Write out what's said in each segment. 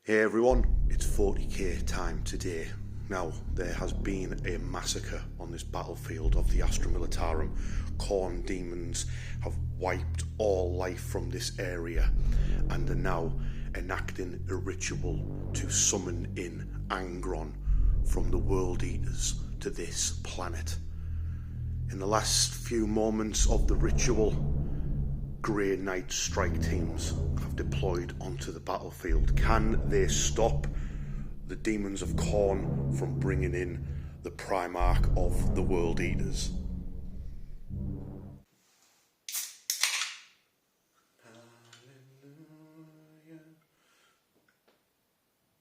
Hey everyone, it's 40k time today. Now, there has been a massacre on this battlefield of the Astra Militarum. Khorne demons have wiped all life from this area and are now enacting a ritual to summon in Angron from the World Eaters to this planet. In the last few moments of the ritual, Grey Knight strike teams have deployed onto the battlefield. Can they stop the demons of Khorne from bringing in the Primarch of the World Eaters?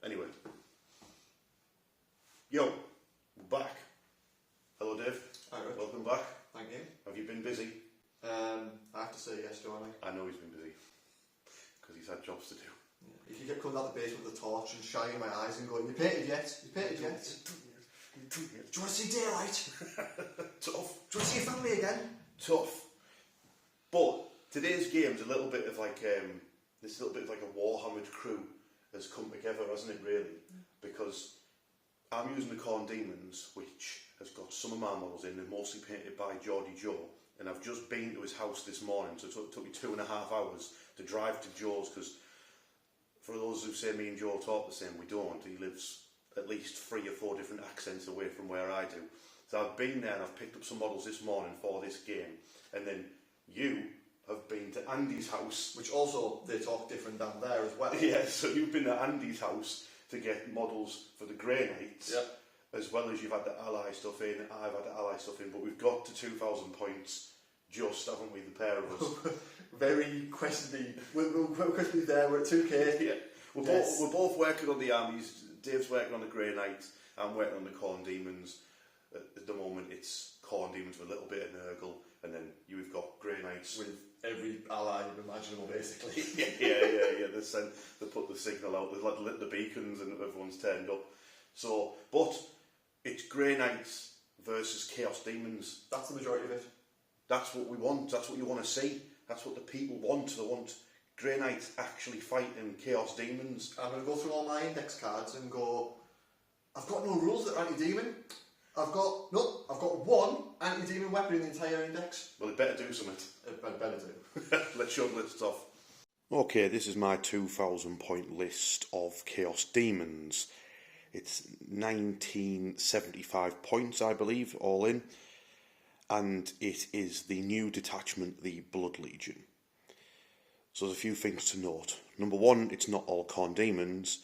Anyway. Yo, we're back. Hello Dave. Hi Rich. Welcome back. Thank you. Have you been busy? I have to say yes, don't I? I know he's been busy. Because he's had jobs to do. Yeah. If you get coming out the basement with a torch and shining my eyes and going, you painted yet? You painted yet? Do you want to see daylight? Tough. Do you want to see your family again? Tough. But today's game's a little bit of like this little bit of like a Warhammered crew has come together, hasn't it really? Because I'm using the Khorne Demons, which has got some of my models in, and mostly painted by Geordie Joe. And I've just been to his house this morning, so it took me 2.5 hours to drive to Joe's, because for those who say me and Joe talk the same, we don't. He lives at least 3 or 4 different accents away from where I do. So I've been there and I've picked up some models this morning for this game. And then you have been to Andy's house. Which also, they talk different down there as well. Yeah, so you've been to Andy's house to get models for the Grey Knights. Yep. As well as you've had the ally stuff in, I've had the ally stuff in, but we've got to 2,000 points just, haven't we, the pair of us? Very questionably. We're questionably there, we're at 2k. Yeah. We're both working on the armies. Dave's working on the Grey Knight, I'm working on the Khorne Demons. At the moment it's Khorne Demons with a little bit of Nurgle, and then you've got Grey Knights. With every ally imaginable, basically. yeah. They put the signal out, they lit the beacons and everyone's turned up. So, but it's Grey Knights versus Chaos Daemons. That's the majority of it. That's what we want. That's what you want to see. That's what the people want. They want Grey Knights actually fighting Chaos Daemons. I'm going to go through all my index cards and go, I've got no rules that are anti-demon. I've got one anti-demon weapon in the entire index. Well, it better do something. It better do. Let's show the stuff. Okay, this is my 2,000 point list of Chaos Daemons. It's 1975 points, I believe, all in. And it is the new detachment, the Blood Legion. So there's a few things to note. Number one, it's not all Khorne Demons.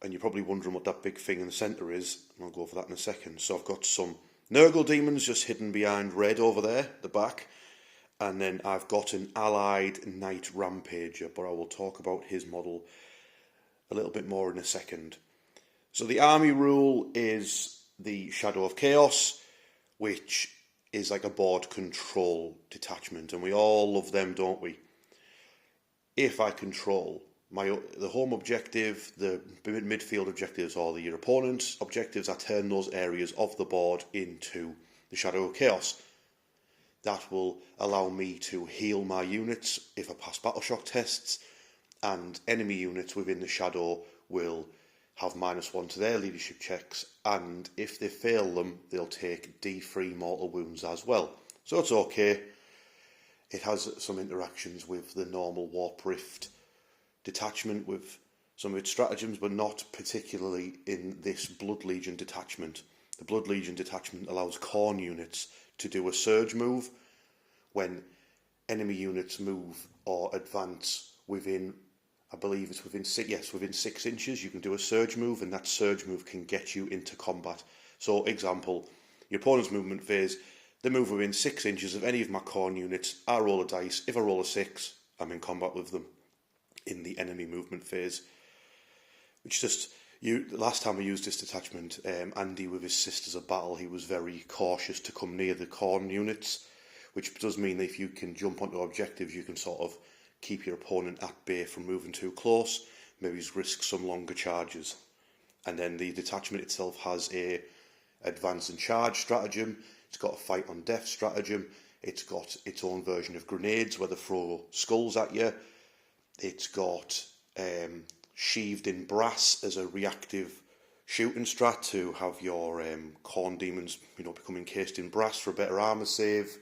And you're probably wondering what that big thing in the centre is. And I'll go for that in a second. So I've got some Nurgle Demons just hidden behind red over there, the back. And then I've got an allied Knight Rampager, but I will talk about his model a little bit more in a second. So the army rule is the Shadow of Chaos, which is like a board control detachment, and we all love them, don't we? If I control the home objective, the midfield objectives, or your opponent's objectives, I turn those areas of the board into the Shadow of Chaos. That will allow me to heal my units if I pass battle shock tests, and enemy units within the Shadow will have -1 to their leadership checks, and if they fail them, they'll take D3 mortal wounds as well. So it's okay. It has some interactions with the normal Warp Rift detachment with some of its stratagems, but not particularly in this Blood Legion detachment. The Blood Legion detachment allows Khorne units to do a surge move when enemy units move or advance within, I believe it's within 6 inches, you can do a surge move, and that surge move can get you into combat. So, example, your opponent's movement phase, they move within 6 inches of any of my Khorne units, I roll a dice, if I roll a 6, I'm in combat with them in the enemy movement phase. Which just, the last time I used this detachment, Andy with his Sisters of Battle, he was very cautious to come near the Khorne units, which does mean that if you can jump onto objectives, you can sort of keep your opponent at bay from moving too close, maybe risk some longer charges. And then the detachment itself has a advance and charge stratagem, it's got a fight on death stratagem, it's got its own version of grenades where they throw skulls at you, it's got sheathed in brass as a reactive shooting strat to have your khorne demons, become encased in brass for a better armor save.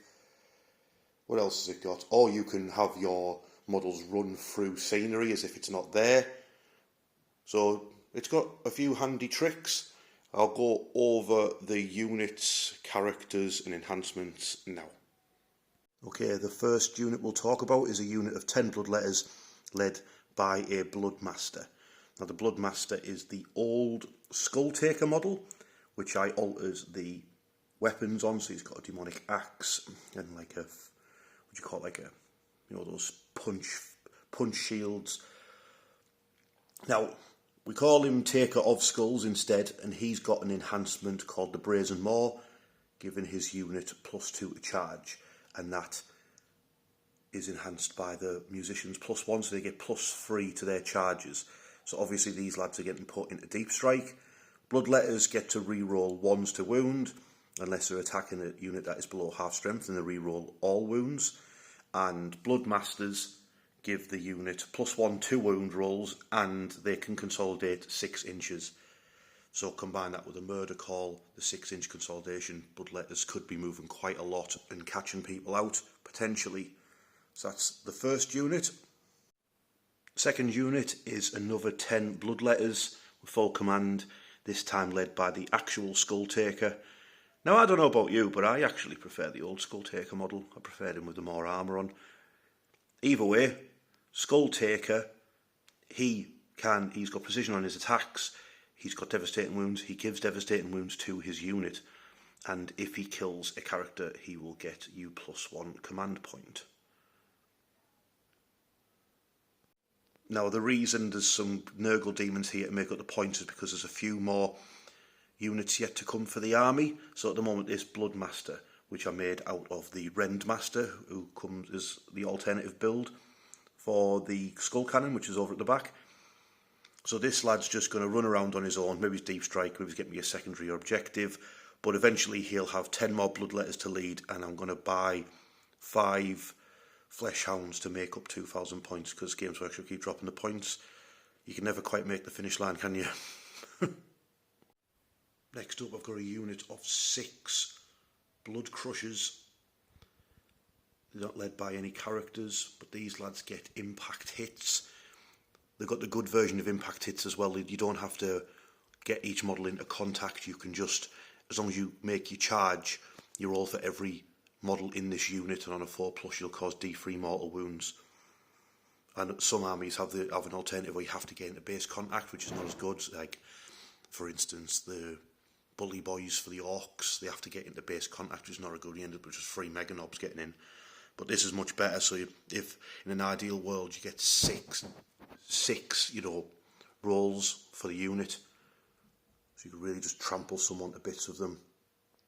What else has it got? Or you can have your models run through scenery as if it's not there. So it's got a few handy tricks. I'll go over the units, characters and enhancements now. Okay, the first unit we'll talk about is a unit of 10 bloodletters led by a Bloodmaster. Now the Bloodmaster is the old Skulltaker model, which I alters the weapons on. So he's got a demonic axe and like a, what do you call it, like a, those punch shields. Now we call him Taker of Skulls instead, and he's got an enhancement called the Brazen Maw, giving his unit +2 to charge, and that is enhanced by the musicians +1, so they get +3 to their charges. So obviously these lads are getting put into Deep Strike. Bloodletters get to re-roll 1s to wound, unless they're attacking a unit that is below half strength, and they re-roll all wounds. And Bloodmasters give the unit +1 to wound rolls, and they can consolidate 6 inches. So combine that with a murder call, the 6-inch consolidation, Bloodletters could be moving quite a lot and catching people out, potentially. So that's the first unit. Second unit is another 10 Bloodletters with full command, this time led by the actual Skulltaker. Now I don't know about you, but I actually prefer the old Skulltaker model. I prefer him with the more armour on. Either way, Skulltaker, he's got precision on his attacks, he's got devastating wounds, he gives devastating wounds to his unit, and if he kills a character he will get you +1 command point. Now the reason there's some Nurgle demons here to make up the points is because there's a few more units yet to come for the army. So at the moment this Bloodmaster, which I made out of the Rendmaster, who comes as the alternative build for the Skull Cannon, which is over at the back. So this lad's just going to run around on his own, maybe he's Deep Strike, maybe he's getting me a secondary objective, but eventually he'll have 10 more Bloodletters to lead, and I'm going to buy 5 Flesh Hounds to make up 2,000 points, because Games Workshop keep dropping the points. You can never quite make the finish line, can you? Next up I've got a unit of 6 Blood Crushers. They're not led by any characters, but these lads get impact hits. They've got the good version of impact hits as well. You don't have to get each model into contact. You can just, as long as you make your charge, you roll for every model in this unit, and on a 4+ you'll cause D3 mortal wounds. And some armies have an alternative where you have to get into base contact, which is not as good. Like, for instance, the Bully Boys for the Orcs, they have to get into base contact, which is not a good. You end up with just 3 Mega Knobs getting in. But this is much better. So if in an ideal world you get six, rolls for the unit, so you can really just trample someone to bits of them.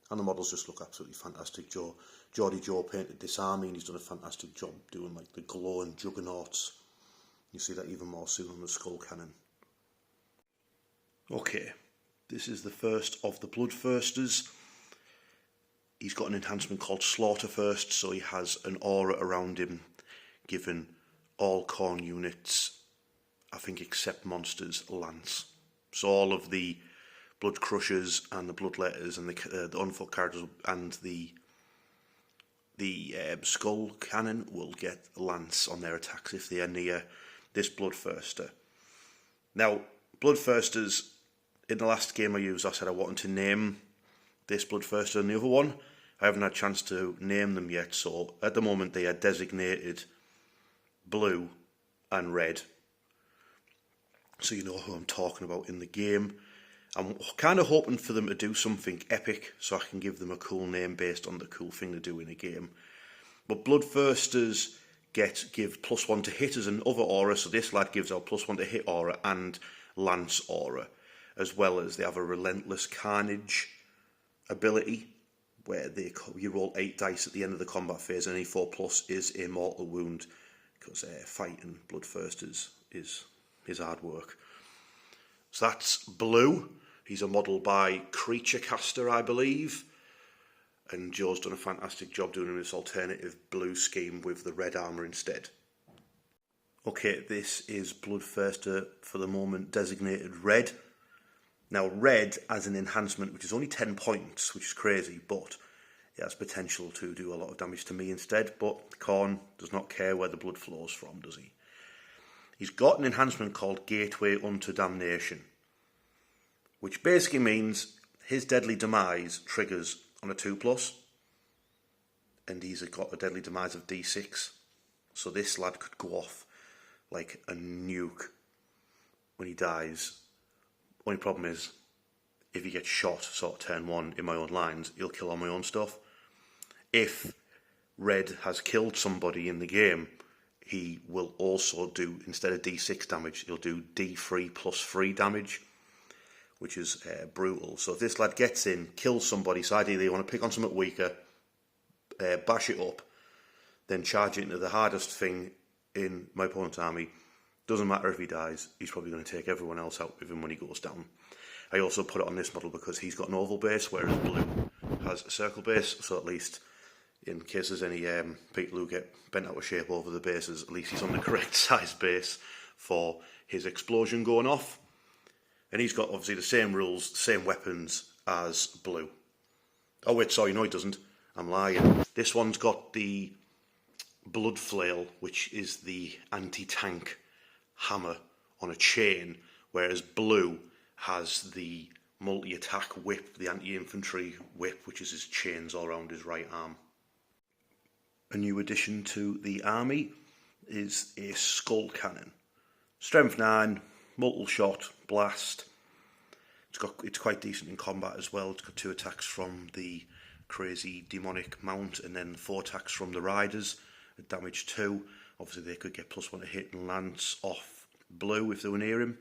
And the models just look absolutely fantastic. Geordie Joe painted this army, and he's done a fantastic job doing like the glowing juggernauts. You see that even more soon on the Skull Cannon. Okay, this is the first of the Bloodthirsters. He's got an enhancement called Slaughterthirst, so he has an aura around him, giving all khorne units, I think except monsters, Lance. So all of the Blood Crushers and the Bloodletters and the Unfought characters and the Skull Cannon will get Lance on their attacks if they are near this Bloodthirster. Now, Bloodthirsters, in the last game I used, I said I wanted to name this Bloodthirster and the other one. I haven't had a chance to name them yet, so at the moment they are designated blue and red. So you know who I'm talking about in the game. I'm kind of hoping for them to do something epic, so I can give them a cool name based on the cool thing they do in a game. But Bloodthirsters give +1 to hit as an other aura, so this lad gives out +1 to hit aura and Lance aura, as well as they have a Relentless Carnage ability, where you roll 8 dice at the end of the combat phase, and any 4+ is a mortal wound, because fighting Bloodthirsters is hard work. So that's blue. He's a model by Creature Caster, I believe, and Joe's done a fantastic job doing this alternative blue scheme with the red armour instead. Okay, this is Bloodthirster for the moment designated red. Now red as an enhancement, which is only 10 points, which is crazy, but it has potential to do a lot of damage to me instead. But Khorne does not care where the blood flows from, does he? He's got an enhancement called Gateway unto Damnation, which basically means his deadly demise triggers on a 2+, and he's got a deadly demise of D6. So this lad could go off like a nuke when he dies. Only problem is, if he gets shot sort of turn 1 in my own lines, he'll kill all my own stuff. If red has killed somebody in the game, he will also do, instead of D6 damage, he'll do D3 plus 3 damage, which is brutal. So if this lad gets in, kills somebody, so ideally you want to pick on something weaker, bash it up, then charge it into the hardest thing in my opponent's army. Doesn't matter if he dies, he's probably going to take everyone else out with him when he goes down. I also put it on this model because he's got an oval base, whereas blue has a circle base, so at least in case there's any people who get bent out of shape over the bases, at least he's on the correct size base for his explosion going off. And he's got obviously the same rules, same weapons as blue. Oh wait, sorry, no he doesn't. I'm lying. This one's got the blood flail, which is the anti-tank hammer on a chain, whereas blue has the multi-attack whip, the anti-infantry whip, which is his chains all around his right arm. A new addition to the army is a skull cannon. Strength 9, multiple shot, blast. It's quite decent in combat as well. It's got 2 attacks from the crazy demonic mount and then 4 attacks from the riders at damage 2. Obviously they could get +1 to hit and lance off blue if they were near him.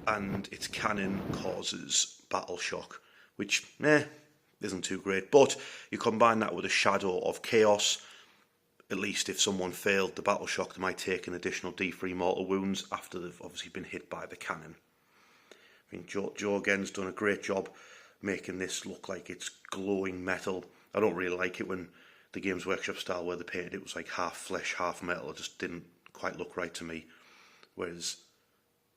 And its cannon causes battle shock, which isn't too great. But you combine that with a shadow of chaos, at least if someone failed the battle shock, they might take an additional D3 mortal wounds after they've obviously been hit by the cannon. I think Joe again's done a great job making this look like it's glowing metal. I don't really like it when the Games Workshop style where they painted it was like half flesh, half metal. It just didn't quite look right to me. Whereas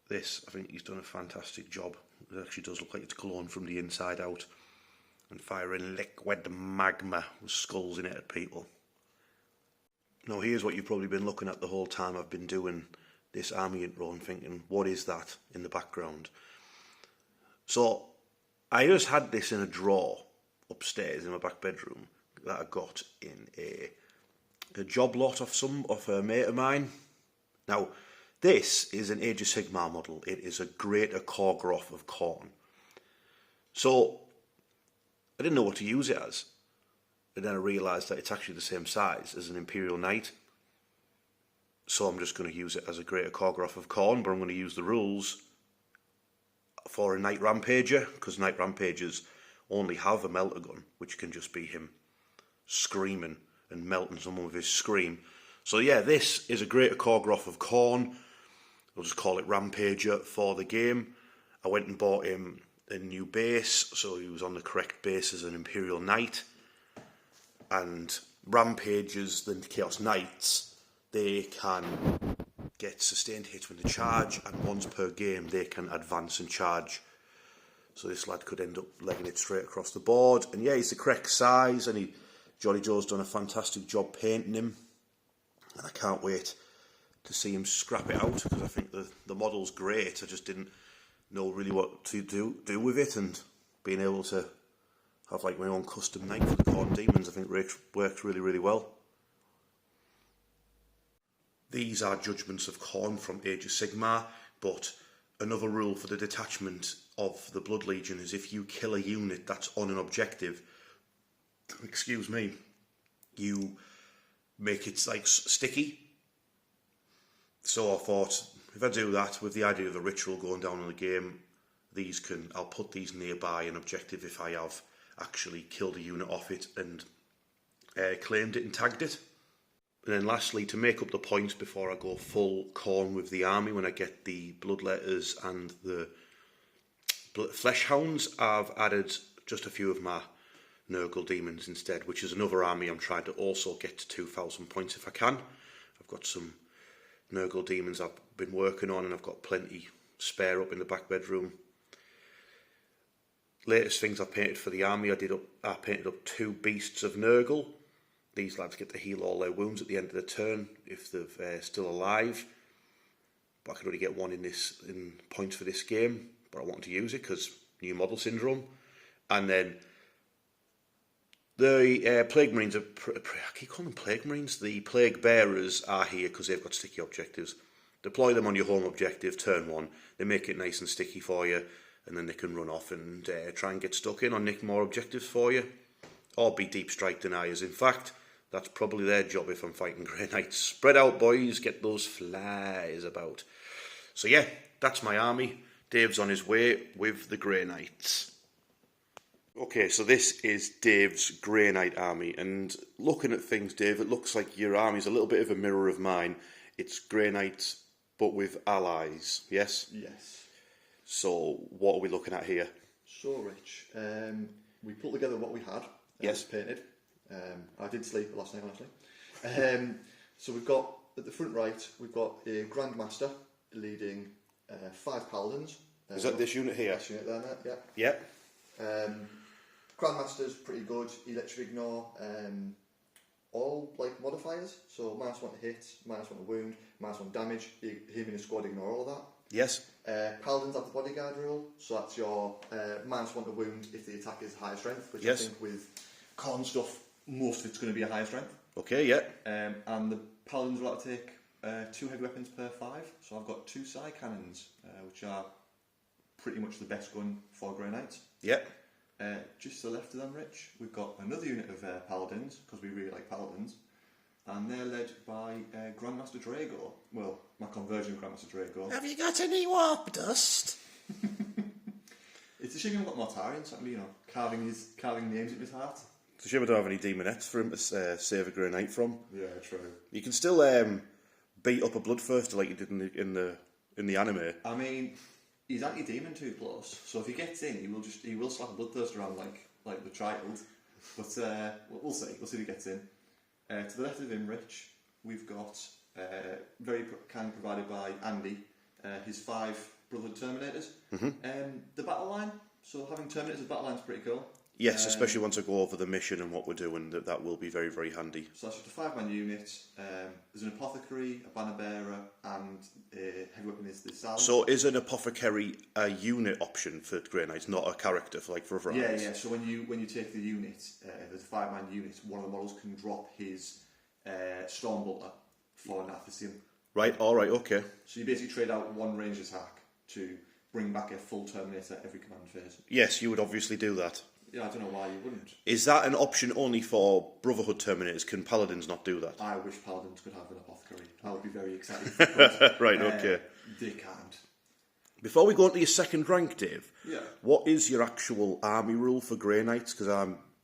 this, I think he's done a fantastic job. It actually does look like it's glowing from the inside out and firing liquid magma with skulls in it at people. Now here's what you've probably been looking at the whole time I've been doing this army intro and thinking, what is that in the background? So I just had this in a drawer upstairs in my back bedroom that I got in a job lot of a mate of mine. Now this is an Age of Sigmar model. It is a greater Khorne of Khorne. So I didn't know what to use it as. And then I realised that it's actually the same size as an Imperial Knight. So I'm just going to use it as a greater Khorne of Khorne, but I'm going to use the rules for a Knight Rampager, because Knight Rampagers only have a melter gun, which can just be him screaming and melting someone with his scream. So yeah, this is a greater Khorne of Khorne. I'll just call it Rampager for the game. I went and bought him a new base, so he was on the correct base as an Imperial Knight. And Rampagers, the Chaos Knights, they can get sustained hits when they charge, and once per game they can advance and charge. So this lad could end up legging it straight across the board. And yeah, he's the correct size, and Jolly Joe's done a fantastic job painting him. And I can't wait to see him scrap it out, because I think the model's great. I just didn't know really what to do with it, and being able to have like my own custom knight for the Chaos Daemons I think works really, really well. These are judgments of Khorne from Age of Sigmar, but another rule for the detachment of the Blood Legion is if you kill a unit that's on an objective, you make it like sticky. So I thought, if I do that with the idea of a ritual going down in the game, I'll put these nearby an objective if I have actually killed a unit off it and claimed it and tagged it. And then lastly, to make up the points before I go full Khorne with the army, when I get the Bloodletters and the Flesh Hounds, I've added just a few of my Nurgle Demons instead, which is another army I'm trying to also get to 2,000 points if I can. I've got some Nurgle demons I've been working on, and I've got plenty spare up in the back bedroom. Latest things I painted for the army, I painted up 2 beasts of Nurgle. These lads get to heal all their wounds at the end of the turn if they're still alive. But I could only get 1 in points for this game, but I wanted to use it because new model syndrome. And then the Plague Marines I keep calling them Plague Marines. The Plague Bearers are here because they've got sticky objectives. Deploy them on your home objective, turn 1. They make it nice and sticky for you, and then they can run off and try and get stuck in or nick more objectives for you. Or be deep strike deniers. In fact, that's probably their job if I'm fighting Grey Knights. Spread out, boys, get those flies about. So yeah, that's my army. Dave's on his way with the Grey Knights. Okay, so this is Dave's Grey Knight army, and looking at things, Dave, it looks like your army's a little bit of a mirror of mine. It's Grey Knights, but with allies, yes? Yes. So, what are we looking at here? So, Rich, we put together what we had. Yes. Painted. I did sleep last night, honestly. So we've got, at the front right, we've got a Grandmaster leading 5 Paladins. Is that this unit here? This unit there, mate, yeah. Yeah. Grandmaster's pretty good. He lets you ignore all like modifiers. So -1 to hit, -1 to wound, -1 damage. Him in a squad ignore all of that. Yes. Paladins have the bodyguard rule, so that's your -1 to wound if the attack is higher strength, which yes. I think with khorne stuff, most of it's going to be a higher strength. Okay, yeah. And the Paladins are allowed to take 2 heavy weapons per 5, so I've got 2 side cannons, which are pretty much the best gun for Grey Knights. Yeah. Just to the left of them, Rich, we've got another unit of Paladins, because we really like Paladins, and they're led by Grandmaster Drago. Well, my conversion of Grandmaster Drago. Have you got any warp dust? It's a shame you haven't got Mortarion, so you know, carving names in his heart. It's a shame I don't have any demonettes for him to save a Grey Knight from. Yeah, true. You can still beat up a Bloodthirster like you did in the anime. I mean, he's anti-demon 2+, so if he gets in, he will slap a Bloodthirster around like the child. But we'll see. We'll see if he gets in. To the left of him, Rich, we've got very kindly provided by Andy, his 5 Brotherhood Terminators. The battle line. So having Terminators as battle line is pretty cool. Yes, especially once I go over the mission and what we're doing, that will be very, very handy. So that's just a 5-man unit. There's an apothecary, a banner bearer, and a heavy weapon is the Salad. So is an apothecary a unit option for Grey Knights, not a character for other armies? Yeah. So when you take the unit, there's a 5-man unit. One of the models can drop his Stormbolter for an Athasium. Right. All right. Okay. So you basically trade out 1 ranged attack to bring back a full Terminator every command phase. Yes, you would obviously do that. Yeah, I don't know why you wouldn't. Is that an option only for Brotherhood Terminators? Can Paladins not do that? I wish Paladins could have an apothecary. I would be very excited. Right, okay. They can't. Before we go on to your second rank, Dave, Yeah. what is your actual army rule for Grey Knights? Because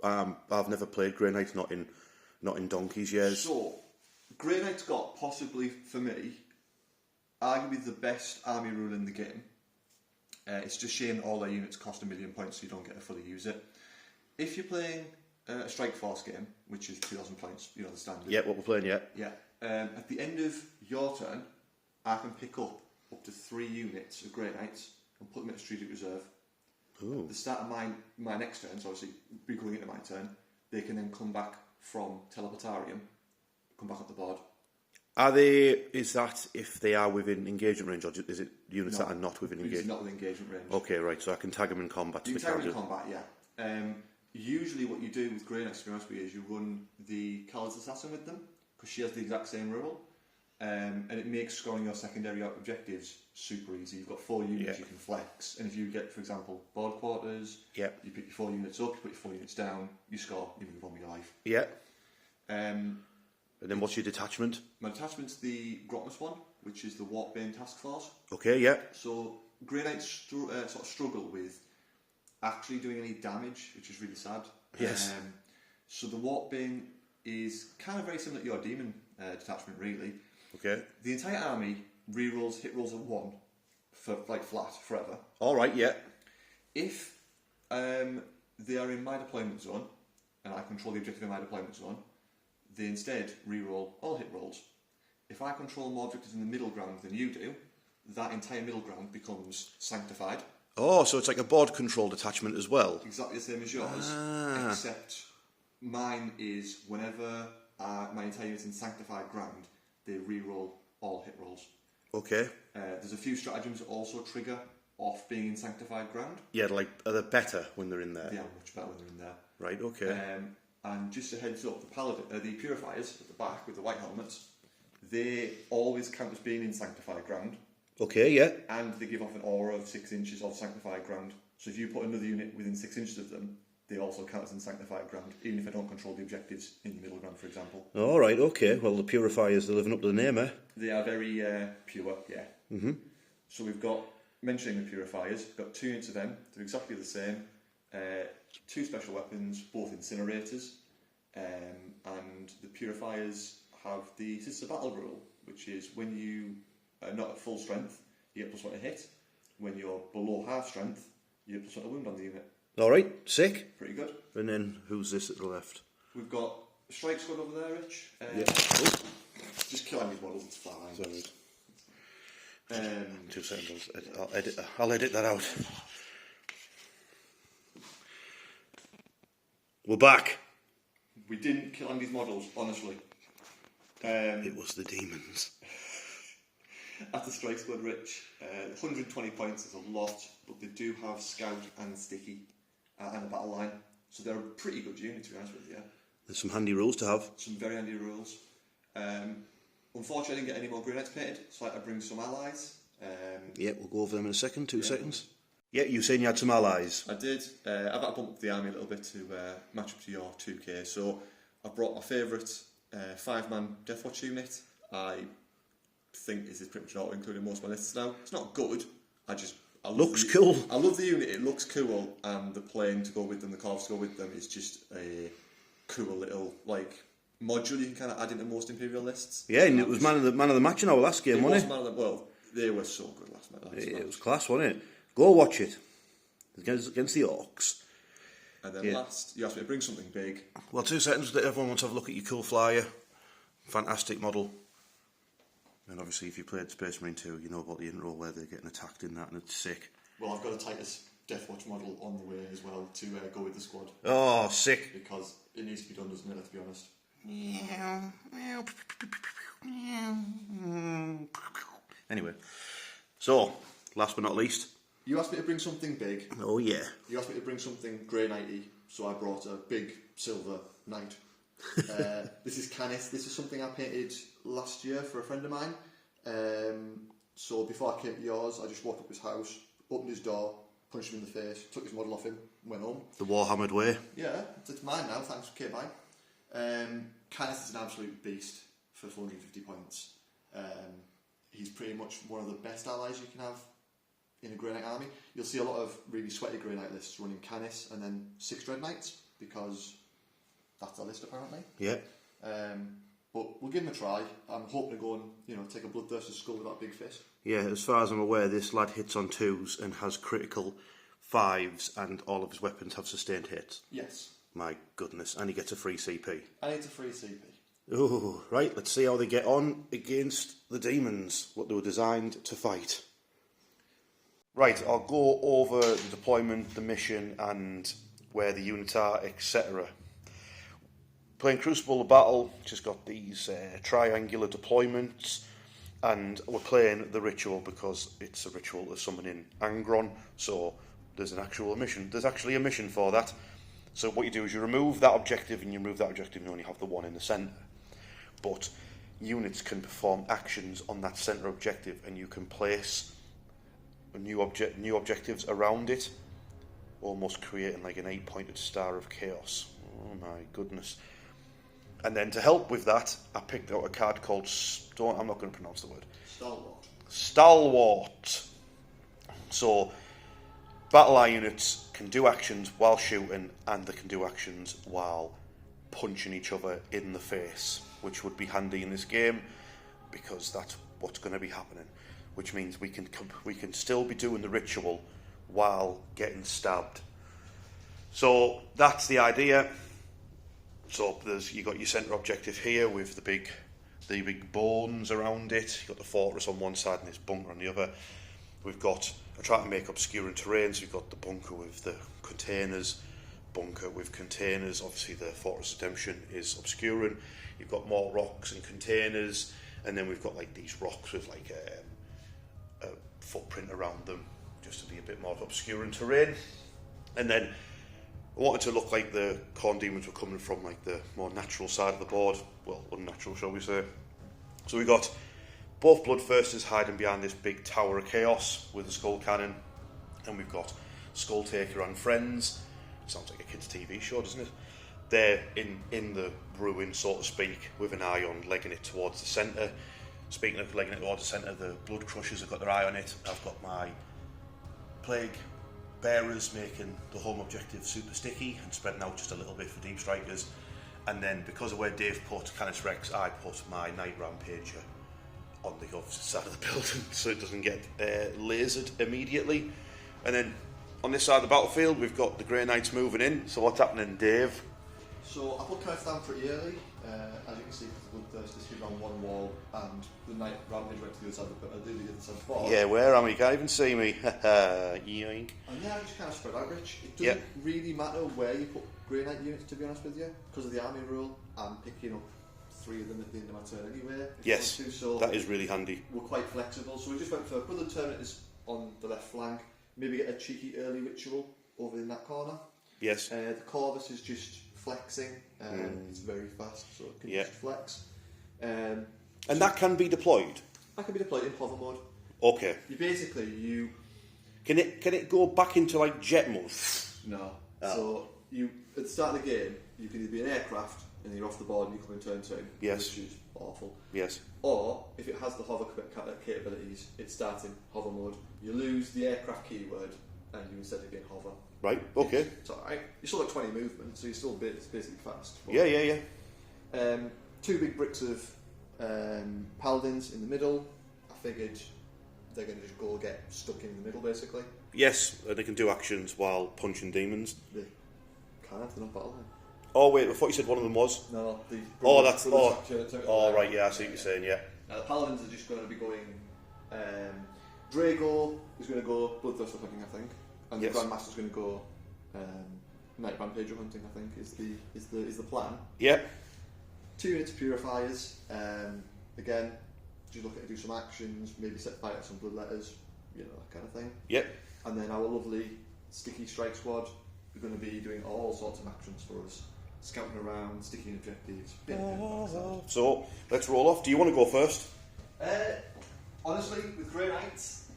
I've never played Grey Knights, not in donkey's years. So, Grey Knights got, possibly for me, arguably the best army rule in the game. It's just shame that all their units cost 1 million points, so you don't get to fully use it. If you're playing a Strike Force game, which is 2,000 points, you know, the standard. Yeah, what we're playing, yeah. Yeah. At the end of your turn, I can pick up to 3 units of Grey Knights and put them in a strategic reserve. Ooh. At the start of my next turn, so obviously be going into my turn, they can then come back from Teleportarium, come back up the board. Is that if they are within engagement range, or is it units that are not within It's engagement? not within engagement range. Okay, right, so I can tag them in combat. You can tag them in combat, yeah. Usually what you do with Grey Knights, to be honest with you, is you run the Callous Assassin with them, because she has the exact same rule, and it makes scoring your secondary objectives super easy. You've got 4 units you can flex, and if you get, for example, board quarters, you pick your 4 units up, you put your 4 units down, you score, you move on with your life. Yeah. And then what's your detachment? My detachment's the Grotmus one, which is the Warpbane Task Force. Okay, yeah. So Grey Knights sort of struggle with actually doing any damage, which is really sad. Yes. So the Warpbane is kind of very similar to your Demon detachment, really. Okay. The entire army rerolls hit rolls at 1 for flat forever. All right, yeah. If they are in my deployment zone and I control the objective in my deployment zone, they instead reroll all hit rolls. if I control more objectives in the middle ground than you do, that entire middle ground becomes sanctified. Oh, so it's like a board control detachment as well. Exactly the same as yours, except mine is whenever my entire unit's in sanctified ground, they re-roll all hit rolls. Okay. There's a few stratagems that also trigger off being in sanctified ground. Yeah, like, are they better when they're in there? They are much better when they're in there. Right, okay. And just a heads up, the purifiers at the back with the white helmets, they always count as being in sanctified ground. Okay, yeah. And they give off an aura of 6 inches of sanctified ground. So if you put another unit within 6 inches of them, they also count as in sanctified ground, even if I don't control the objectives in the middle ground, for example. All right, okay. Well, the purifiers, they're living up to the name, eh? They are very pure, yeah. Mm-hmm. So we've got, mentioning the purifiers, we've got 2 units of them. They're exactly the same. 2 special weapons, both incinerators. And the purifiers have the Sister Battle rule, which is when you are not at full strength, you get +1 to hit. When you're below half strength, you get +1 to wound on the unit. All right, sick. Pretty good. And then who's this at the left? We've got a strike squad over there, Rich. Yeah. Oh, Just kill any models, it's fine. sorry. 2 seconds. I'll edit that out. We're back. We didn't kill Andy's models, honestly. It was the demons. At the strike squad, Rich, 120 points is a lot, but they do have scout and sticky and a battle line, so they're a pretty good unit, to be honest with you. There's some handy rules to have. Some very handy rules. Unfortunately, I didn't get any more Grey Knights painted, so I had to bring some allies. Yeah, we'll go over them in a second. 2 seconds. Yeah, you saying you had some allies? I did. I've had to bump up the army a little bit to match up to your 2k, so I brought my favourite 5-man Deathwatch unit. I think this is pretty much not including most of my lists now. It's not good. I Looks cool. I love the unit. It looks cool, and the plane to go with them, the carves to go with them, is just a cool little module you can kind of add into most Imperial lists. Yeah, and it was man of the match in our last game, wasn't it? Man of the, well, they were so good last match. It was class, wasn't it? Go watch it. Against the Orcs. And then last, you asked me to bring something big. Well, 2 seconds. Everyone wants to have a look at your cool flyer. Fantastic model. And obviously, if you played Space Marine 2, you know about the intro where they're getting attacked in that, and it's sick. Well, I've got a Titus Deathwatch model on the way as well to go with the squad. Oh, sick. Because it needs to be done, doesn't it, let's be honest. Anyway, so, last but not least. You asked me to bring something big. Oh, yeah. You asked me to bring something Grey Knighty, so I brought a big silver knight. This is Canis. This is something I painted last year for a friend of mine. So before I came to yours, I just walked up his house, opened his door, punched him in the face, took his model off him, went home. The Warhammered way. Yeah, it's mine now, thanks for K-Bye. Canis is an absolute beast for 450 points. He's pretty much one of the best allies you can have in a Grey Knight army. You'll see a lot of really sweaty Grey Knight lists running Canis and then 6 Dread Knights, because that's the list apparently. Yeah. But we'll give him a try. I'm hoping to go and take a Bloodthirster's skull with that big fist. Yeah, as far as I'm aware, this lad hits on 2s and has critical 5s, and all of his weapons have sustained hits. Yes. My goodness, and he gets a free CP. And it's a free CP. Oh, right, let's see how they get on against the demons, what they were designed to fight. Right, I'll go over the deployment, the mission, and where the units are, etc. Playing Crucible of Battle, just got these triangular deployments, and we're playing the ritual because it's a ritual to summon in Angron, so there's an actual mission. There's actually a mission for that. So what you do is you remove that objective, and you remove that objective, and you only have the one in the centre. But units can perform actions on that centre objective, and you can place new objectives around it, almost creating like an 8-pointed star of chaos. Oh my goodness. And then to help with that, I picked out a card called I'm not going to pronounce the word. Stalwart. So, battle eye units can do actions while shooting, and they can do actions while punching each other in the face, which would be handy in this game because that's what's going to be happening. Which means we can still be doing the ritual while getting stabbed. So that's the idea. So you got your centre objective here with the big the big bones around it. You've got the fortress on one side and this bunker on the other. We've got, I try to make obscuring terrains. We've got the bunker with the containers, bunker with containers. Obviously the Fortress Redemption is obscuring. You've got more rocks and containers, and then we've got like these rocks with like a footprint around them, just to be a bit more of obscuring terrain. And then I wanted to look like the Khorne Demons were coming from like the more natural side of the board, well, unnatural shall we say. So we got both Bloodthirsters hiding behind this big tower of chaos with a skull cannon, and we've got Skulltaker and friends. Sounds like a kids' TV show, doesn't it? They're in the ruin, so to speak, with an eye on legging it towards the centre. Speaking of legging it towards the centre, the Blood Crushers have got their eye on it. I've got my Plague Bearers making the home objective super sticky and spreading out just a little bit for Deep Strikers. And then, because of where Dave put Canis Rex, I put my Knight Rampager on the opposite side of the building so it doesn't get lasered immediately. And then on this side of the battlefield, we've got the Grey Knights moving in. So what's happening, Dave? So I put Kenneth down pretty early. As you can see, the Bloodthirsters hid on one wall, and the Knight Rampage went to the other side of the board. Yeah, where am I? You can't even see me. Yoink. And yeah, I just kind of spread out, Rich. It doesn't really matter where you put Grey Knight units, to be honest with you, because of the army rule. I'm picking up 3 of them at the end of my turn anyway. Yes, so that is really handy. We're quite flexible, so we just went for Blood Terminators on the left flank. Maybe get a cheeky early ritual over in that corner. Yes. The Corvus is just flexing. It's very fast, so it can just flex. And that can be deployed? That can be deployed in hover mode. Okay. You Can it go back into like jet mode? No. So at the start of the game, you can either be an aircraft and you're off the board and you come in turn 2. Yes. Which is awful. Yes. Or if it has the hover capabilities, it starts in hover mode. You lose the aircraft keyword and you instead of getting hover. Right. Okay. It's alright. You still got 20 movement, so you're still basically fast. Yeah. 2 big bricks of paladins in the middle. I figured they're going to just go get stuck in the middle, basically. Yes, they can do actions while punching demons. They can't, they're not battling. Oh wait, I thought you said one of them was. No, right, yeah, I see what you're saying, yeah. Now the paladins are just going to be going. Drago is going to go Bloodthirster hunting, I think, and the Grandmaster's going to go Knight Rampager hunting, I think, is the plan. Yeah. 2 units of purifiers. Again, just looking to do some actions, maybe set fire to some bloodletters, that kind of thing. Yep. And then our lovely sticky strike squad are going to be doing all sorts of actions for us, scouting around, sticking objectives. So let's roll off. Do you want to go first? Honestly, with Grey Knights,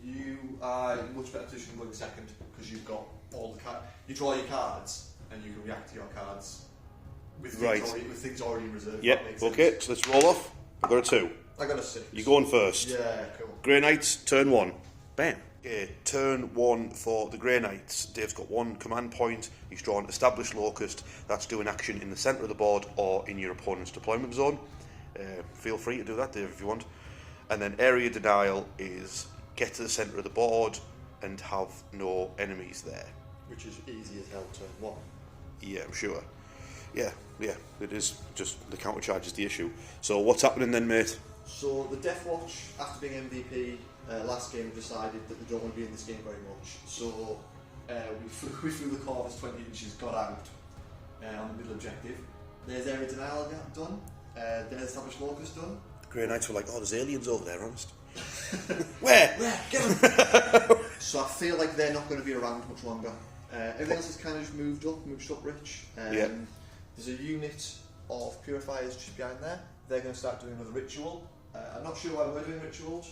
you are in a much better position going second because you've got all the cards. You draw your cards and you can react to your cards with things already in reserve. Yep. Okay. So let's roll off. I've got a 2. I got a 6. You're going first. Yeah. Cool. Grey Knights, turn 1. Bam. Okay, turn 1 for the Grey Knights. Dave's got 1 command point. He's drawn Established Locust. That's doing action in the centre of the board or in your opponent's deployment zone. Feel free to do that, Dave, if you want. And then Area Denial is get to the centre of the board and have no enemies there. Which is easy as hell, turn 1. Yeah, I'm sure. Yeah, it is. Just the counter charge is the issue. So what's happening then, mate? So the Death Watch, after being MVP, last game decided that they don't want to be in this game very much. So we flew the Corvus 20 inches, got out on the middle objective. There's Area Denial done. There's Established Locust done. The Grey Knights were like, oh, there's aliens over there, honest. Where? Get them! So I feel like they're not going to be around much longer. Everything else has kind of just moved up, Rich. There's a unit of purifiers just behind there. They're going to start doing another ritual. I'm not sure why we're doing rituals.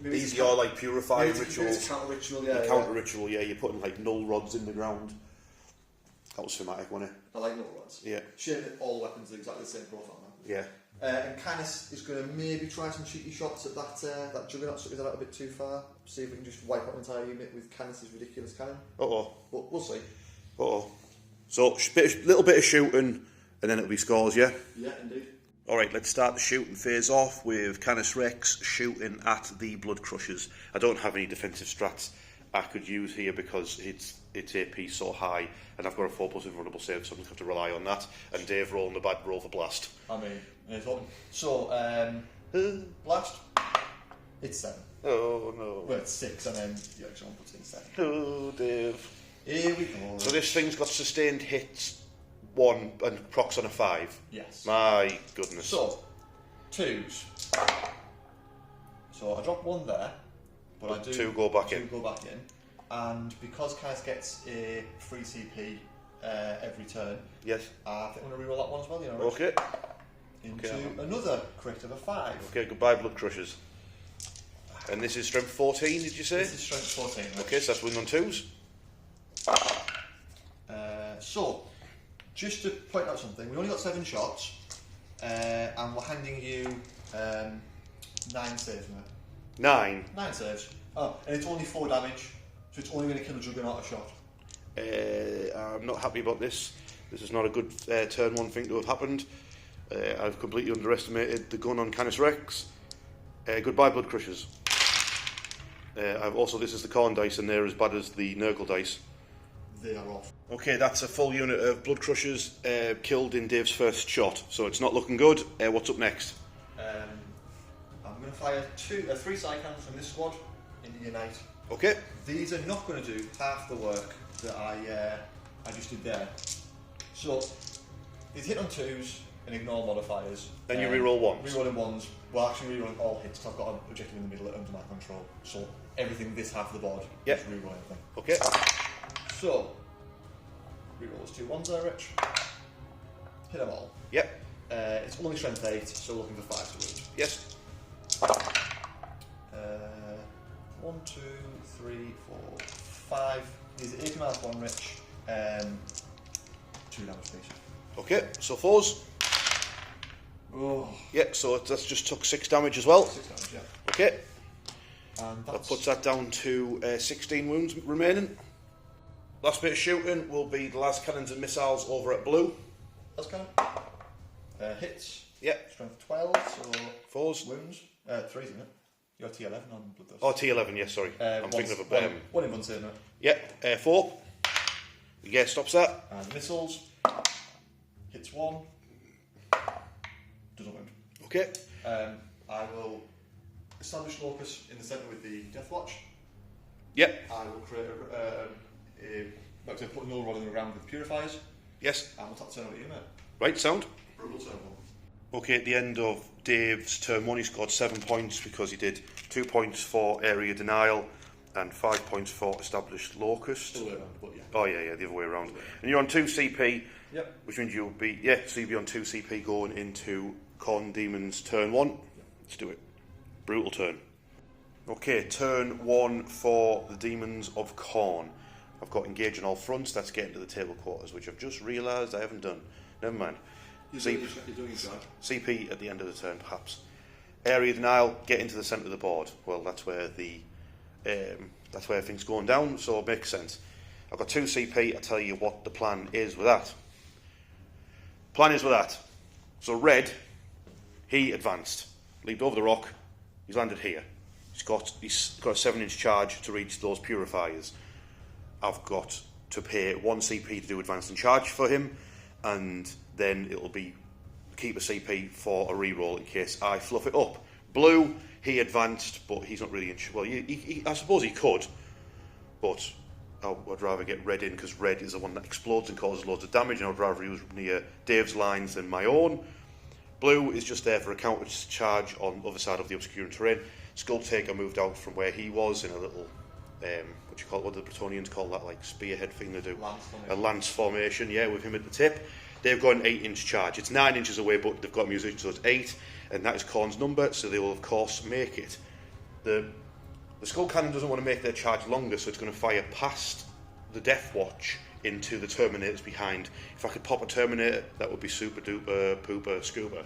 These are like purifying rituals. It's a counter ritual, ritual, you're putting like null rods in the ground. That was thematic, wasn't it? I like null rods. Yeah. Shame that all weapons are exactly the same profile now. Yeah. And Canis is going to maybe try some cheeky shots at that Juggernaut, suck that out a bit too far. See if we can just wipe out an entire unit with Canis' ridiculous cannon. But we'll see. So, little bit of shooting, and then it'll be scores, yeah? Yeah, indeed. Alright, let's start the shooting phase off with Canis Rex shooting at the Blood Crushers. I don't have any defensive strats I could use here because its AP so high, and I've got a 4+ invulnerable save, so I'm going to have to rely on that. And Dave rolling the bad roll for blast. I mean, It's open. So, blast. It's 7. Oh no. Well, it's 6, and then the extra one puts in 7. Oh, Dave. Here we go. So this thing's got sustained hits 1 and procs on a 5. Yes. My goodness. So, 2s. So I drop 1 there, but I do 2 go back in. 2 go back in, and because Kaz gets a free CP every turn, Yes. I think I'm going to reroll that one as well. You know. Okay. Into another crit of a 5. Okay. Goodbye, blood crushers. And this is strength 14. Did you say? This is strength 14. Right? Okay, so that's wing on 2s. So, just to point out something, we only got 7 shots, and we're handing you 9 saves now. 9. 9 saves. Oh, and it's only 4 damage, so it's only going to kill a Juggernaut a shot. I'm not happy about this. This is not a good turn 1 thing to have happened. I've completely underestimated the gun on Canis Rex. Goodbye, blood crushers. I've also, this is the khorne dice, and they're as bad as the Nurgle dice. They are off. Okay, that's a full unit of blood crushers killed in Dave's first shot, so it's not looking good. What's up next? I'm going to fire 3 Psychons from this squad into your knight. Okay. These are not going to do half the work that I just did there. So, these hit on 2s and ignore modifiers. Then you reroll 1s. Rerolling 1s. Well, actually rerolling all hits because I've got an objective in the middle under my control. So, everything this half of the board is rerolling everything. Okay. So, rerolls 2 1s there, Rich. Hit them all. Yep. It's only strength 8, so looking for 5 to wound. Yes. 1, 2, 3, 4, 5. These are 80 miles 1, Rich. 2 damage, please. Okay, so 4s. Oh. Yeah, so that's just took 6 damage as well. 6 damage, yeah. Okay. And That puts that down to 16 wounds remaining. Last bit of shooting will be the last cannons and missiles over at blue. that's kind of hits. Yep. Strength 12, so 4s. wounds. 3, isn't it? You're T11 on Bloodthirsters. Oh, T11, yes, sorry. I'm thinking of a... one in one save, no? Yep, 4. Yeah, stops that. And missiles. Hits 1. Doesn't wound. Okay. I will establish Locus in the centre with the Death Watch. Yep. I will create like I said, put a null rod in the ground with purifiers. Yes. And we'll turn over to you, mate. Right, sound. Brutal turn 1. Okay, at the end of Dave's turn 1, he scored 7 points because he did 2 points for area denial and 5 points for established locust. Still the way around, but yeah. Oh yeah, the other way around. And you're on 2 CP, Yep. which means you'll be, so you'll be on 2 CP going into Khorne Demons turn 1. Yep. Let's do it. Brutal turn. Okay, turn 1 for the Demons of Khorne. I've got engage on all fronts, that's getting to the table quarters, which I've just realised I haven't done. Never mind. You're doing your job. CP at the end of the turn, perhaps. Area denial, get into the centre of the board. Well, that's where things going down, so it makes sense. I've got 2 CP. I'll tell you what the plan is with that. Plan is with that. So red, he advanced, leaped over the rock. He's landed here. He's got a 7-inch charge to reach those purifiers. I've got to pay 1 CP to do advanced and charge for him, and then it'll be keep a CP for a reroll in case I fluff it up. Blue, he advanced, but he's not really in... Well, I suppose he could, but I'd rather get red in because red is the one that explodes and causes loads of damage, and I'd rather use near Dave's lines than my own. Blue is just there for a counter charge on the other side of the obscuring terrain. Skull Taker moved out from where he was in a little... what do the Bretonians call that, like spearhead thing they do? A lance formation, yeah, with him at the tip. They've got an 8-inch charge. It's 9 inches away, but they've got music, so it's 8, and that is Khorne's number, so they will, of course, make it. The Skull Cannon doesn't want to make their charge longer, so it's going to fire past the Death Watch into the Terminators behind. If I could pop a Terminator, that would be super duper pooper scuba.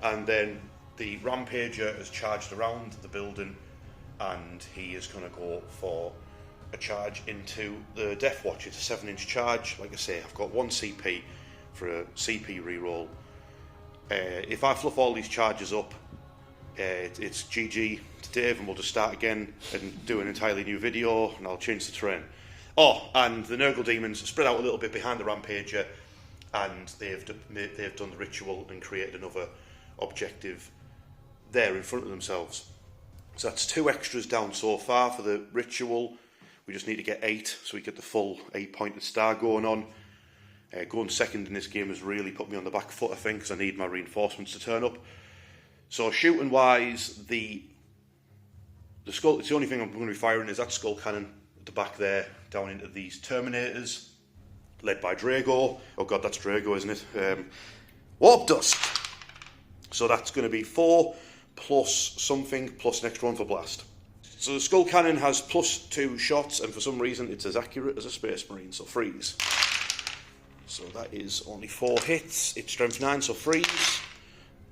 And then the Rampager has charged around the building, and he is going to go for a charge into the Death Watch. It's a 7-inch charge. Like I say, I've got 1 CP for a CP reroll. If I fluff all these charges up, it's GG to Dave, and we'll just start again and do an entirely new video, and I'll change the terrain. Oh, and the Nurgle Demons spread out a little bit behind the Rampager, and they've done the ritual and created another objective there in front of themselves. So that's 2 extras down so far for the ritual. We just need to get 8, so we get the full 8-pointed star going on. Going second in this game has really put me on the back foot, I think, because I need my reinforcements to turn up. So shooting wise, the skull, it's the only thing I'm going to be firing is that skull cannon at the back there, down into these Terminators, led by Drago. Oh god, that's Drago, isn't it? Warp Dust. So that's going to be 4 plus something plus an extra 1 for blast. So the skull cannon has +2 shots, and for some reason it's as accurate as a Space Marine, so freeze. So that is only 4 hits. It's strength 9, so freeze.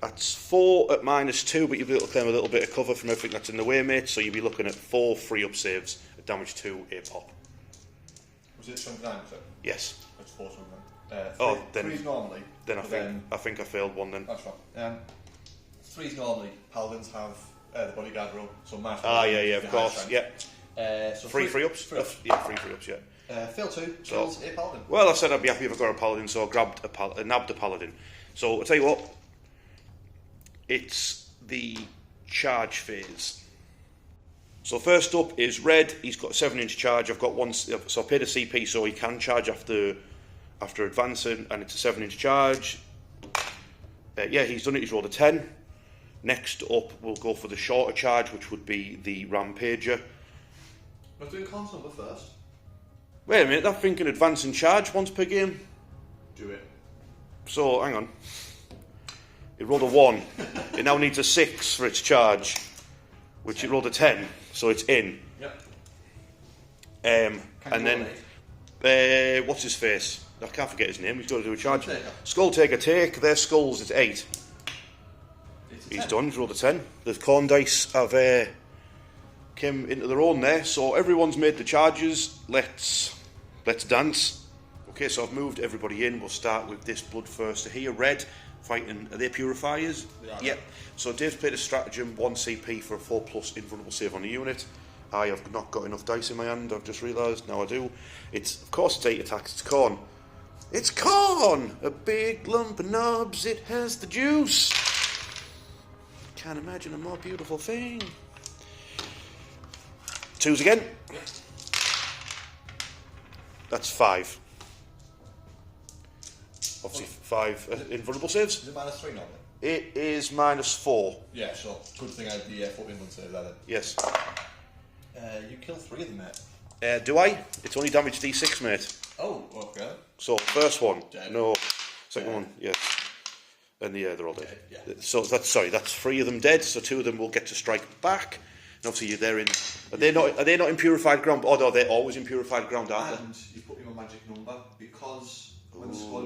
That's 4 at -2, but you'll be able to claim a little bit of cover from everything that's in the way, mate. So you'll be looking at 4 free-up saves at damage 2, a pop. Was it strength 9? Yes. That's 4 then. Then 3's normally. Then I think I failed one then. That's fine. 3's normally. Paladins have the bodyguard rule, so mash. Yeah, of course, yeah. So free ups. Yeah, free ups. Yeah. Fail 2 kills a paladin. Well, I said I'd be happy if I got a paladin, so I nabbed a paladin. So I'll tell you what. It's the charge phase. So first up is Red. He's got a 7-inch charge. I've got 1, so I paid a CP so he can charge after advancing, and it's a 7-inch charge. Yeah, he's done it. He's rolled a 10. Next up, we'll go for the shorter charge, which would be the Rampager. We're doing cons number first. Wait a minute, that thing can advance and charge once per game. Do it. So hang on. It rolled a 1. It now needs a 6 for its charge, which it rolled a 10, so it's in. Yep. And then, what's his face? I can't forget his name. He's got to do a charge. Skull Taker take. Their skulls. It's 8. He's done. He's rolled a 10. The khorne dice have came into their own there. So everyone's made the charges. Let's dance. Okay, so I've moved everybody in. We'll start with this Bloodthirster here. Red. Fighting, are they purifiers? Yep. So Dave's played a stratagem, 1 CP for a 4+ invulnerable save on a unit. I have not got enough dice in my hand, I've just realised, now I do. Of course it's 8 attacks, it's khorne. It's khorne! A big lump of knobs, it has the juice! Can't imagine a more beautiful thing. 2s again. That's 5. Obviously 5 invulnerable saves. Is it -3 normally? It is -4. Yeah, sure. Good thing I had the foot inland save there then. Yes. You kill 3 of them, mate. Do I? It's only damage D6, mate. Oh, okay. So first one, dead. No. Second one, yes. And they're all dead. Yeah. So that's 3 of them dead. So 2 of them will get to strike back. And obviously they're in. Are they not in purified ground? Oh no, they're always in purified ground, aren't they? And you put in a magic number because when the squad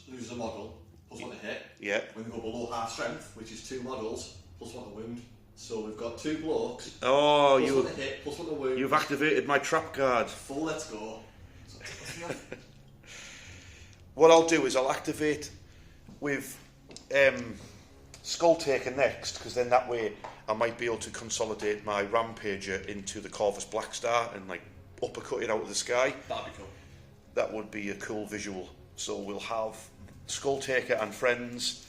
loses a model, +1 to hit. Yeah. When they go below half strength, which is 2 models, +1 to wound. So we've got 2 blokes. Oh, +1 to hit, +1 to wound. You've activated my trap card. Full let's go. What I'll do is I'll activate with Skull Taker next, because then that way I might be able to consolidate my Rampager into the Corvus Blackstar and like uppercut it out of the sky. That'd be cool. That would be a cool visual. So we'll have Skull Taker and friends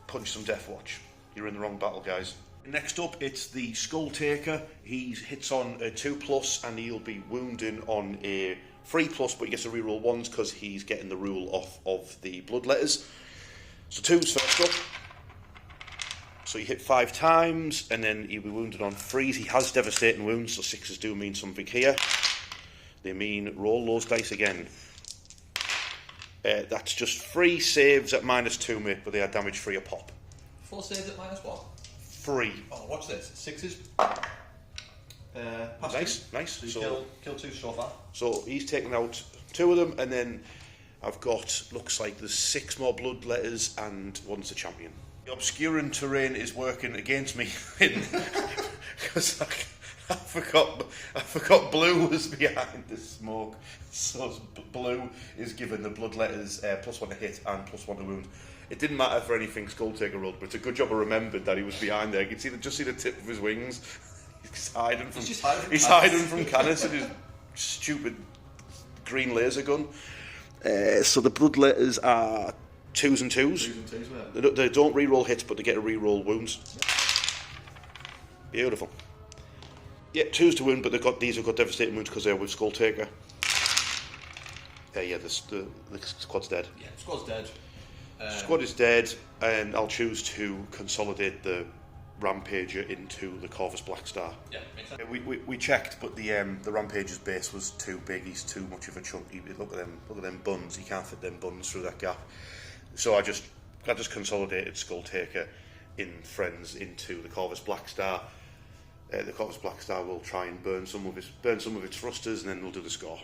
punch some Death Watch. You're in the wrong battle, guys. Next up, it's the Skull Taker. He hits on a 2+, and he'll be wounding on a 3+, but he gets to reroll 1s because he's getting the rule off of the Bloodletters. So 2's first up. So you hit 5 times, and then he'll be wounded on 3s. He has devastating wounds, so 6s do mean something here. They mean roll those dice again. That's just 3 saves at -2, mate, but they are damage free a pop. 4 saves at -1? 3. Oh, watch this. 6s. Nice. So kill 2 so far. So he's taken out 2 of them, and then I've got, looks like there's 6 more Bloodletters, and 1's the champion. The obscuring terrain is working against me because I forgot Blue was behind the smoke. So Blue is given the Bloodletters +1 to hit and +1 to wound. It didn't matter for anything Skull Taker rolled, but it's a good job I remembered that he was behind there. You can just see the tip of his wings. He's hiding from Canis and his stupid green laser gun. So the Bloodletters are twos and twos. Twos and twos, mate. They don't re-roll hits, but they get to re-roll wounds. Beautiful. Yeah, twos to wound, but these have got devastating wounds because they're with Skull Taker. Yeah, the squad's dead. Yeah, squad's dead. Squad is dead, and I'll choose to consolidate the Rampager into the Corvus Blackstar. Yeah, makes sense. We checked, but the Rampager's base was too big. He's too much of a chunky. Look at them buns. You can't fit them buns through that gap. So I just consolidated Skull Taker in Friends into the Corvus Blackstar. The Corvus Blackstar will try and burn some of its thrusters, and then we'll do the score.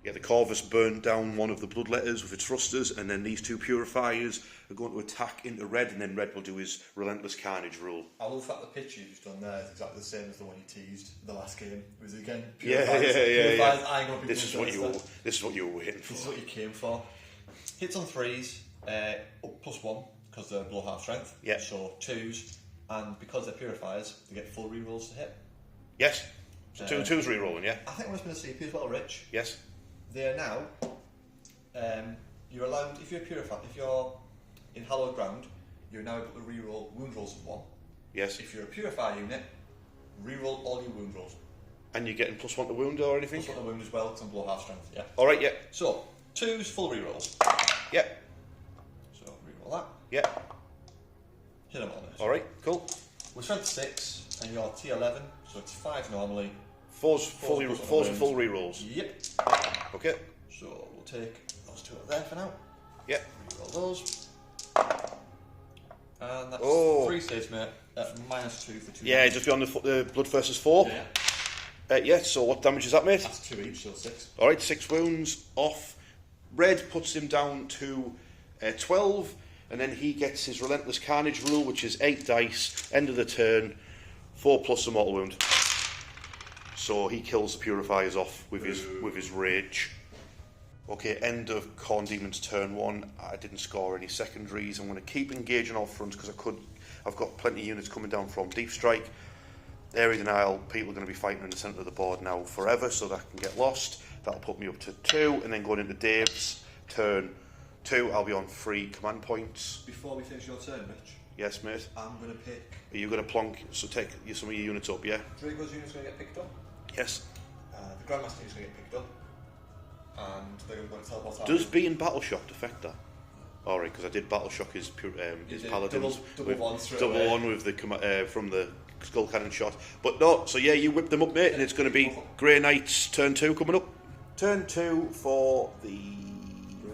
Yeah, the Corvus burned down one of the Bloodletters with its thrusters, and then these two Purifiers are going to attack into Red, and then Red will do his Relentless Carnage rule. I love that the pitch you've just done there is exactly the same as the one you teased the last game. It was again Purifiers. Yeah. This is what you were waiting for. This is what you came for. Hits on threes, +1 because they're below half strength. Yeah. So twos, and because they're Purifiers, they get full rerolls to hit. Yes. So twos re-rolling, yeah. I think I'm going to CP as well, Rich. Yes. They are now. You're allowed if you're in hallowed ground, you're now able to reroll wound rolls of 1. Yes. If you're a Purifier unit, reroll all your wound rolls. And you're getting +1 to wound or anything? +1 to wound as well, because I'm below half strength. Yeah. All right. Yeah. So twos full rerolls. Yeah. So reroll that. Yeah. Hit them on it. All right. Cool. We're strength 6, and you're T11, so it's 5 normally. Fours full rerolls. Yep. Okay. So we'll take those two out there for now. Yeah. Reroll those. And that's 3 saves, mate. At -2 for 2. Yeah, just beyond the Bloodthirsters 4. Yeah. Yeah. So what damage is that, mate? That's 2 each, so 6. All right. 6 wounds off. Red puts him down to 12, and then he gets his Relentless Carnage rule, which is 8 dice. End of the turn, 4+ a mortal wound. So he kills the Purifiers off with his rage. Okay, end of Khorne Demon's turn 1. I didn't score any secondaries. I'm going to keep engaging all fronts because I've got plenty of units coming down from Deep Strike. Area denial, people are going to be fighting in the centre of the board now forever, so that can get lost. That'll put me up to 2, and then going into Dave's turn 2, I'll be on 3 command points. Before we finish your turn, Rich, Yes, mate. I'm going to pick. Are you going to plonk? So take some of your units up, yeah? Drago's unit's going to get picked up. Yes. The Grandmaster unit's going to get picked up. And they're going to teleport out. Does being battle shocked affect that? Alright, because I did battle shock his paladins. Double one straight double away. one with the from the skull cannon shot. But no, so yeah, you whip them up, mate, and it's going to be Grey Knights turn 2 coming up. Turn 2 for the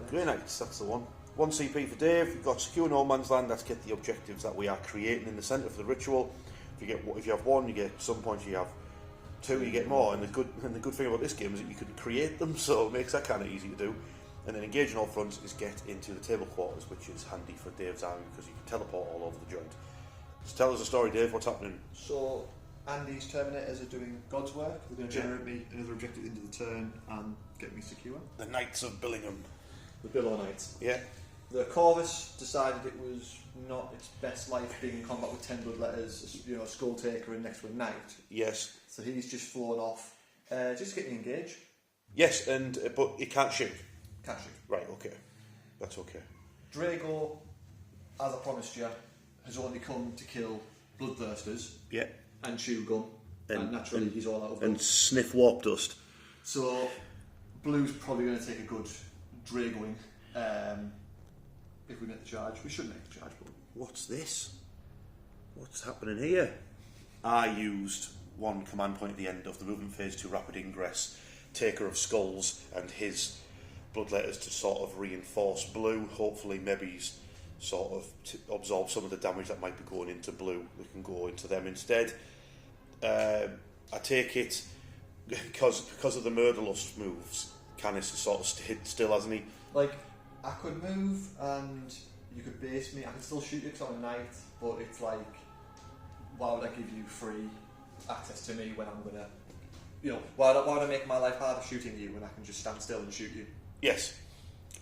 Grey Knights, that's the one. 1 CP for Dave. You've got secure no man's land. Let's get the objectives that we are creating in the centre for the ritual. If you have 1, you get some points. You have 2, you get more. And the good thing about this game is that you can create them, so it makes that kind of easy to do. And then engage on all fronts is get into the table quarters, which is handy for Dave's army because you can teleport all over the joint. So tell us a story, Dave. What's happening? So Andy's Terminators are doing God's work. They're going to generate me another objective into the turn and get me secure. The Knights of Billingham. The Billow Knights. Yeah. The Corvus decided it was not its best life being in combat with 10 Bloodletters, a Skull Taker and next to a Knight. Yes. So he's just flown off. Just getting engaged. Yes, but he can't shoot. Can't shoot. Right, okay. That's okay. Drago, as I promised you, has only come to kill Bloodthirsters. Yeah. And chew gum. And naturally he's all out of gum. And sniff warp dust. So Blue's probably going to take a good Dragoing. If we make the charge. We should make the charge, but what's this? What's happening here? I used 1 command point at the end of the movement phase to rapid ingress Taker of Skulls and his Bloodletters to sort of reinforce Blue. Hopefully maybe sort of to absorb some of the damage that might be going into Blue. We can go into them instead. I take it because of the Murderlust moves, Canis has sort of stayed still, hasn't he? Like, I could move and you could base me. I could still shoot you because I'm a knight, but it's like, why would I give you free access to me when I'm gonna, why would I make my life harder shooting you when I can just stand still and shoot you? Yes,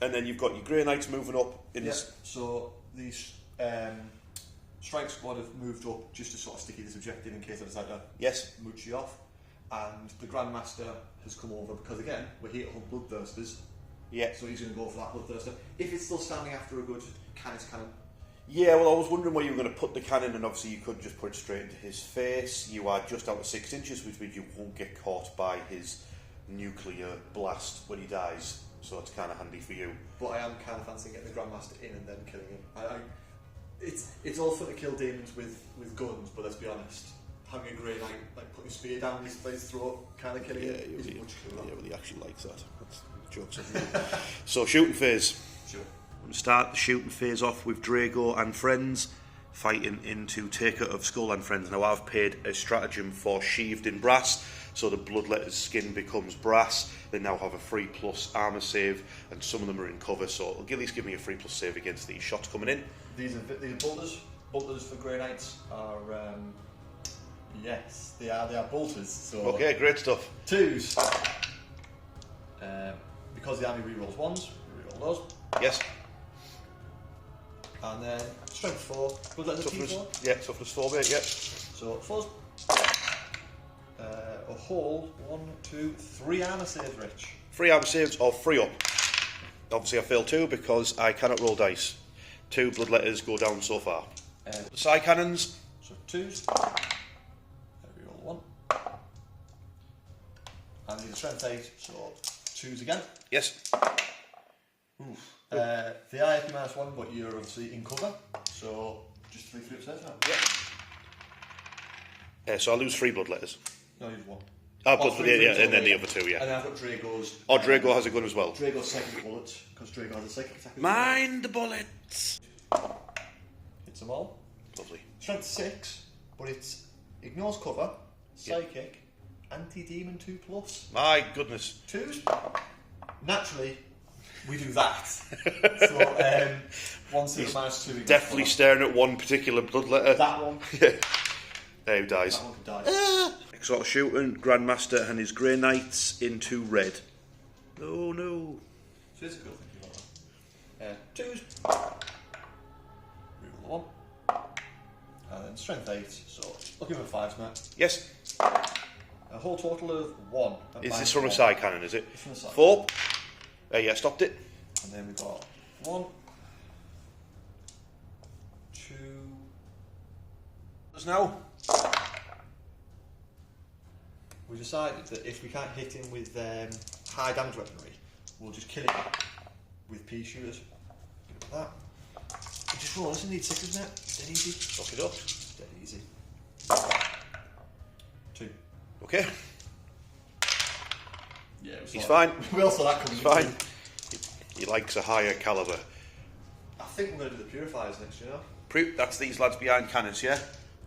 and then you've got your Grey Knights moving up in this. So these strike squad have moved up just to sort of sticky this objective in case I decide to mooch you off. And the Grandmaster has come over because again we're here to hunt Bloodthirsters. Yeah. So he's going to go for that Bloodthirster. If it's still standing after a good Canis cannon. Yeah, well, I was wondering where you were going to put the cannon, and obviously you could just put it straight into his face. You are just out of 6 inches, which means you won't get caught by his nuclear blast when he dies. So it's kind of handy for you. But I am kind of fancying getting the Grandmaster in and then killing him. It's all fun to kill demons with guns, but let's be honest, having a Grey Knight, like putting a spear down his throat, kind of killing him is much cooler. Yeah, well, he actually likes that. That's jokes. So, shooting phase. Sure. I'm going to start the shooting phase off with Drago and friends fighting into Taker of Skull and friends. Now, I've paid a stratagem for Sheathed in Brass, so the Bloodletter's skin becomes brass. They now have a 3+ armour save, and some of them are in cover, so it'll at least give me a 3+ save against these shots coming in. These are bolters. Bolters for Grey Knights are, yes, they are bolters. So Okay, great stuff. 2s. Because the army rerolls 1s, we reroll those. Yes. And then strength 4, Bloodletter's T4. Yeah, toughness 4, mate, yeah. So 4s. A whole 1, 2, 3 armour saves, Rich. 3 armour saves or 3 up. Obviously I failed 2 because I cannot roll dice. 2 Bloodletters go down so far. The side cannons. So 2s. Reroll 1. And these are strength 8, so 2s again. Yes. Oof. They are AP -1, but you're obviously in cover, so just 3 flips there. Yeah. So I lose 3 Bloodletters. No, use 1. And then the other 2, yeah. And then I've got Drago's. Oh, Drago has a gun as well. Drago's second bullet, because Drago has a psychic attack. Mind the bullets. Hits them all. Lovely. Strength 6, but it's ignores cover, psychic, anti-demon 2+. My goodness. 2s. Naturally, we do that. So, 1 6 -2. Definitely staring at one particular Bloodletter. That one. There he dies. That one could die. Next sort of shooting, Grandmaster and his Grey Knights into red. Oh no. Physical thinking about that. 2s. Reroll 1. And then strength 8, so looking for 5s, mate. Yes. A whole total of 1. Is this from a side cannon, is it? It's from a side. 4. Yeah, stopped it. And then we've got 1, 2. There's now. We decided that if we can't hit him with high damage weaponry, we'll just kill him with pea shooters. Like that. We just roll. Doesn't need 6s, mate. Dead easy. Suck it up. Dead easy. 2. Okay. Yeah, it was He's fine. We all saw that coming. He's fine. He likes a higher calibre. I think we're going to do the purifiers next, you know? That's these lads behind cannons, yeah?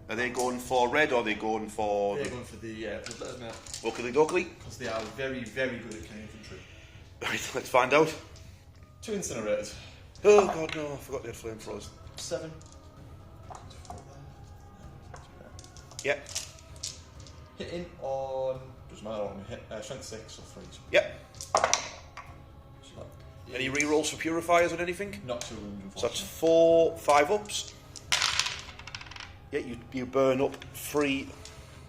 Are they going for red or are they going for... They're going for the Bloodletters, mate. Oakley Dokley? Because they are very, very good at killing infantry. Right, let's find out. 2 incinerators. Oh god no, I forgot they had flamethrowers. 7. Yep. Hitting on... doesn't matter what we hit. Strength 6 or 3s. Yep. So Any rerolls for purifiers or anything? not too wound, So that's unfortunately. 4 5-ups. Yeah, you burn up 3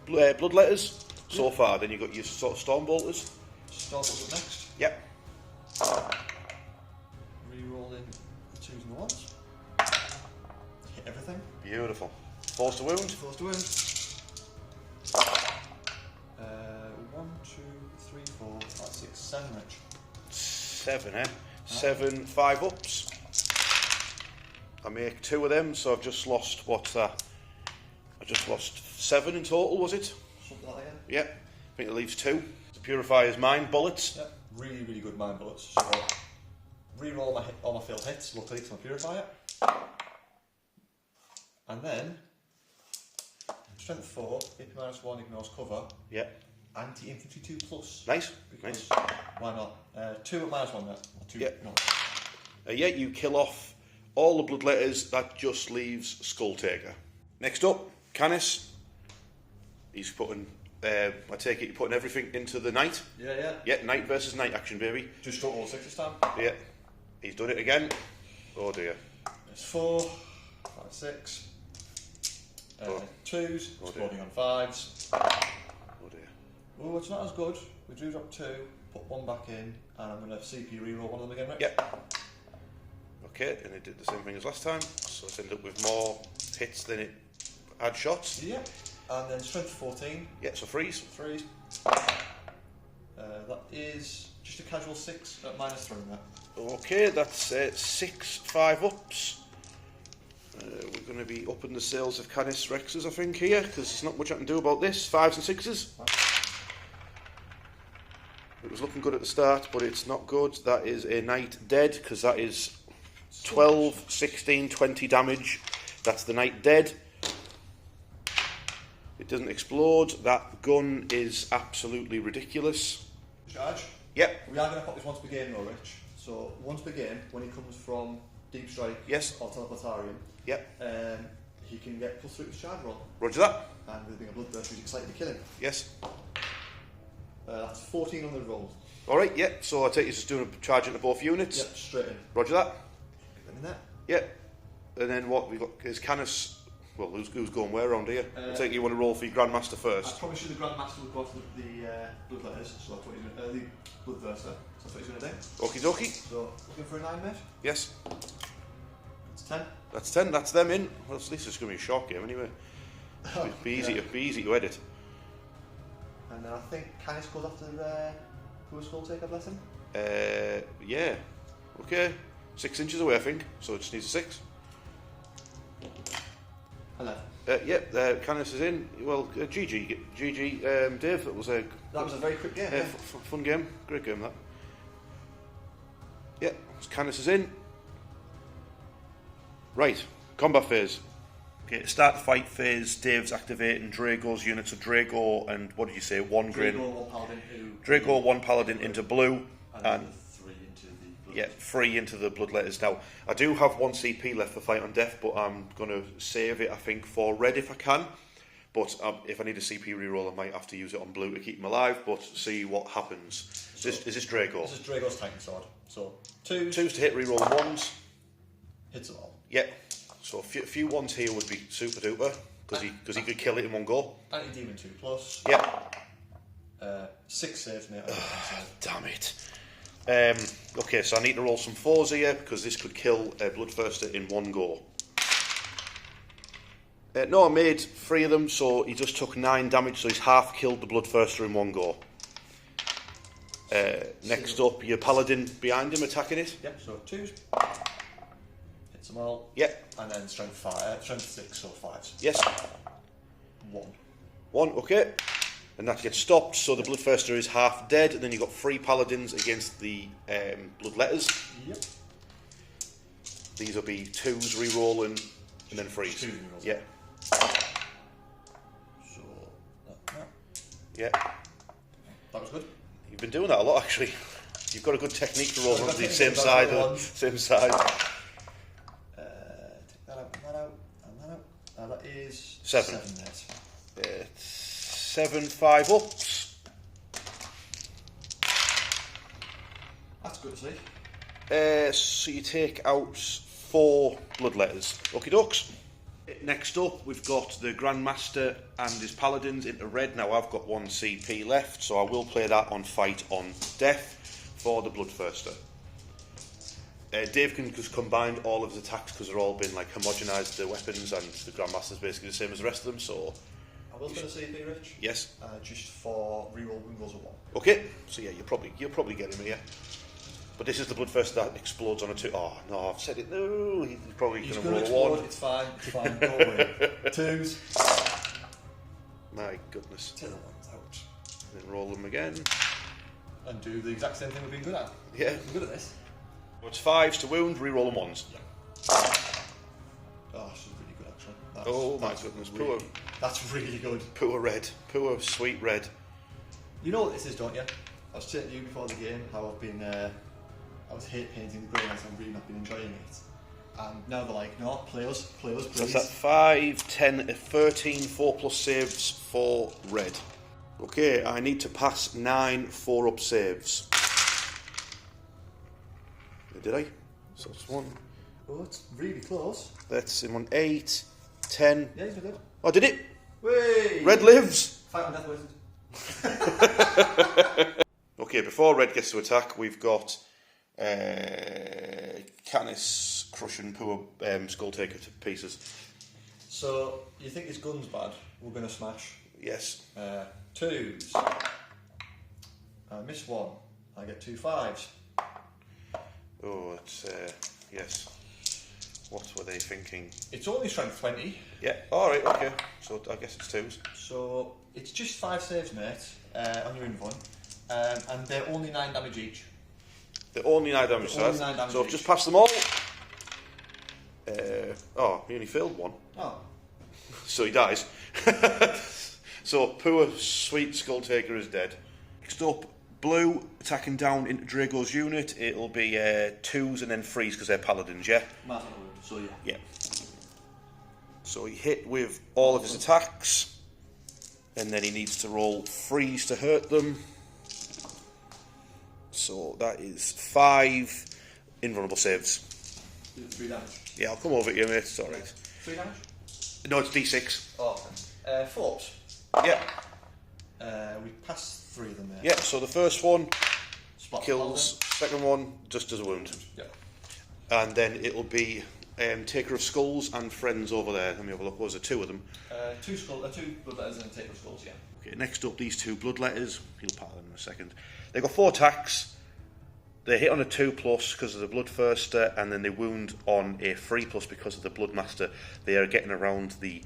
Bloodletters so far. Then you've got your sort of Stormbolters. Stormbolters up next. Yep. Rerolling the 2s and the 1s. Hit everything. Beautiful. Force to wound. Force to wound. 1, 2, 3, 4, 5, 6, 7, Rich. 7, eh? 7 5-ups. I make 2 of them, so I've just lost, what's that? I just lost 7 in total, was it? Something like that. Yep. I think it leaves 2. The purifier's mine bullets. Yep. Really, really good mind bullets. So, reroll all my failed hits, luckily, to my purifier. And then, strength 4, AP -1 ignores cover. Yep. Anti-infantry 2+. Nice. Because Nice. why not? 2 at -1 there. Or 2, Yep. no. Yeah, you kill off all the Bloodletters. That just leaves Skulltaker. Next up, Canis. He's putting... I take it you're putting everything into the knight. Yeah. Yeah, knight versus knight action, baby. Just got all 6 this time. Yeah. He's done it again. Oh dear. There's 4, 5, 6. 2s, Oh, exploding on 5s. Oh dear. Oh, it's not as good. we do drop 2, put 1 back in, and I'm going to CP reroll one of them again, right? Yep. Okay, and it did the same thing as last time, so it's ended up with more hits than it had shots. Yeah. And then strength 14. Yeah, so freeze. Freeze. That is just a casual 6 at -3 there. Okay, that's 6 5-ups. We're going to be upping the sales of Canis Rexes, I think, here, because there's not much I can do about this. 5s and 6s. It was looking good at the start, but it's not good. That is a knight dead, because that is 12, 16, 20 damage. That's the knight dead. It doesn't explode. That gun is absolutely ridiculous. Charge? Yep. We are going to pop this once per game though, Rich. So once per game, when he comes from Deep Strike Yes. or Teleportarium, Yep. he can get +3 to his charge roll. Roger that. And with being a Bloodthirster, you can slightly kill him. Yes. That's 14 on the roll. Alright, yeah. So I take you just doing a charge into both units. Yep, straight in. Roger that. Get them in there. Yep. And then what we've got is Canis. Well, who's going where around here? I take you want to roll for your Grandmaster I first. promise you the Grandmaster would go after the Bloodletters, so that's what he's going to the Bloodthirster, so that's what he's going to do. Okie dokie. So, looking for a 9, mate? Yes. It's 10. That's 10. That's them in. Well, at least it's going to be a short game anyway. Be easy. Yeah. Be easy to edit. And then I think Canis goes after who's Skull Taker, bless him? Yeah. Okay. 6 inches away, I think. So it just needs a 6. 11. Canis is in. Well, GG, Dave. That was a very quick game. Yeah. Fun game. Great game that. Yeah, Canis is in. Right, combat phase. Okay, start the fight phase. Dave's activating Drago's units of Drago and what did you say? One green. Drago, 1 paladin into blue, and 3 into the blood. Yeah, 3 into the Bloodletters. Now, I do have 1 CP left for Fight on Death, but I'm going to save it, I think, for red if I can. But if I need a CP reroll, I might have to use it on blue to keep him alive, but see what happens. So, is this Drago? This is Drago's Titan Sword. So, 2s. 2s to hit, reroll 1s. Hits them all. Yeah. So a few 1s here would be super duper, because he could kill it in one go. Anti-Demon 2+. Yeah. 6 saves, mate. Damn it. Okay, so I need to roll some 4s here, because this could kill a Bloodthirster in one go. No, I made 3 of them, so he just took 9 damage, so he's half killed the Bloodthirster in one go. Next up, your Paladin behind him attacking it. Yep, so 2s. Hits them all. Yep. And then strength 6, so 5s. Yes. 1. 1, okay. And that gets stopped, so the Bloodthirster is half dead, and then you've got 3 Paladins against the Bloodletters. Yep. These will be 2s re-rolling, and then 3s. 2s re-rolls. Yeah. So, that. Yeah. That was good. You've been doing that a lot, actually. You've got a good technique for rolling on the same technique, side. Same side. Take that out, and that out, and that out. That is 7. 7 there. 7 5-ups. That's good to see. So you take out 4 Bloodletters. Okie dokes. Next up, we've got the Grandmaster and his Paladins into red. Now, I've got 1 CP left, so I will play that on Fight on Death for the Bloodthirster. Dave can just combine all of his attacks because they're all been like homogenised, the weapons, and the Grandmaster's basically the same as the rest of them, so... I will spend a CP, Rich. Yes. Just for reroll wound rolls of 1. Okay, so yeah, you'll probably get him here. But this is the Bloodthirster that explodes on a 2. Oh, no, I've said it. No, he's probably going to roll explode. 1. It's fine, don't worry. 2s. My goodness. 2 ones out. And then roll them again. And do the exact same thing we've been good at. Yeah. We're good at this. So it's 5s to wound, re-roll them 1s. Yeah. Oh, this is really good actually. That's goodness, poor. That's really good. Poor red. Poor sweet red. You know what this is, don't you? I was saying to you before the game how I've been, I was hate painting the grey lines and really not been enjoying it. And now they're like, no, play us, please. So that's at 5, 10, 13, 4+ saves for red. Okay, I need to pass 9 4-up saves. Did I? So it's 1. Oh, it's really close. That's in 1, 8, 10. Yeah, he's been good. Oh, did it? Whey! Red lives! Fight on death wasted. Okay, before Red gets to attack, we've got Canis crushing poor Skull Taker to pieces. So, you think his gun's bad? We're going to smash. Yes. 2s. I miss 1. I get 2 5s. Oh, it's yes. What were they thinking? It's only strength 20. Yeah. All right. Okay. So I guess it's 2s. So it's just 5 saves, mate, on your invuln, and they're only 9 damage each. They're only 9 damage. They're only 9 damage so each. just pass them all. Oh, he only failed 1. Oh. So he dies. So poor sweet Skull Taker is dead. Next up, blue attacking down into Drago's unit. It'll be 2s and then 3s because they're paladins. Yeah. So yeah. Yeah. So he hit with all of his attacks, and then he needs to roll 3s to hurt them. So that is 5 invulnerable saves. 3 damage. Yeah, I'll come over here, mate. It's alright. 3 damage? No, it's D6. Oh, 4s. Yeah. We passed 3 of them there. Yeah, so the first one Spot kills, second one just does a wound. Yeah. And then it'll be Taker of Skulls and friends over there. Let me have a look. What was it? 2 of them? 2 bloodletters and a Taker of Skulls, yeah. Okay, next up, these 2 bloodletters. He'll pattern in a second. They've got 4 attacks. They hit on a 2+ because of the Bloodthirster, and then they wound on a 3+ because of the Bloodmaster. They are getting around the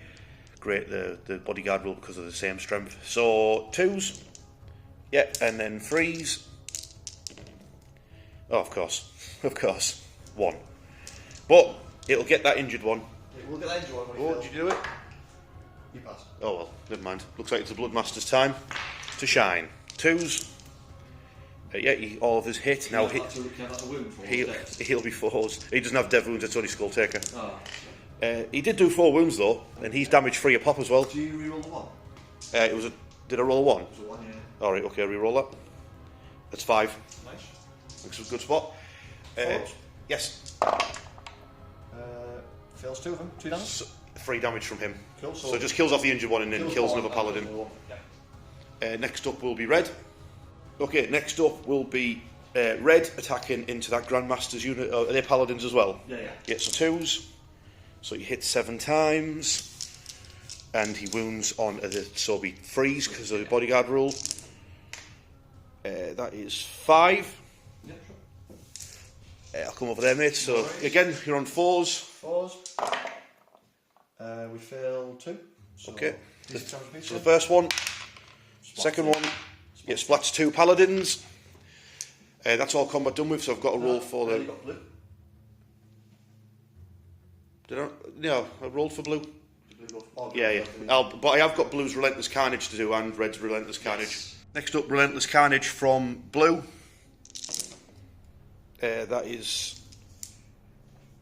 bodyguard rule because of the same strength. So 2s, yeah, and then 3s. Oh, of course, 1. But it'll get that injured one. Yeah, we'll get that injured one. Oh, did you do it? You passed. Oh well, never mind. Looks like it's the Bloodmaster's time to shine. 2s. Yeah, all of his hit. Now Can I have that wound for he'll be 4s. He doesn't have dev wounds, it's only Skull Taker. Oh. He did do 4 wounds though, and he's damage free a pop as well. Do you reroll the 1? Did I roll a 1? It was a 1, yeah. Alright, okay, I'll reroll that. That's 5. Nice. Looks a good spot. 4s? Yes. Fails 2 of them. 2 damage? 3 damage from him. Cool. So just kills off the injured one and then kills another paladin. Yeah. Next up will be Red. Okay, next up will be Red attacking into that Grandmaster's unit. Are they paladins as well? Yeah. Yeah, so 2s. So he hits 7 times. And he wounds on so be freeze because of the bodyguard rule. That is 5. Yeah, sure. I'll come over there, mate. So again, you're on 4s. 4s. We fail 2. So Okay. So So the first one, second one, yeah, splats 2 paladins. That's all combat done with. So I've got a roll for the. Got blue. Did I? No, I rolled for blue. Oh, Yeah. But I have got Blue's Relentless Carnage to do and Red's Relentless Carnage. Yes. Next up, Relentless Carnage from Blue. That is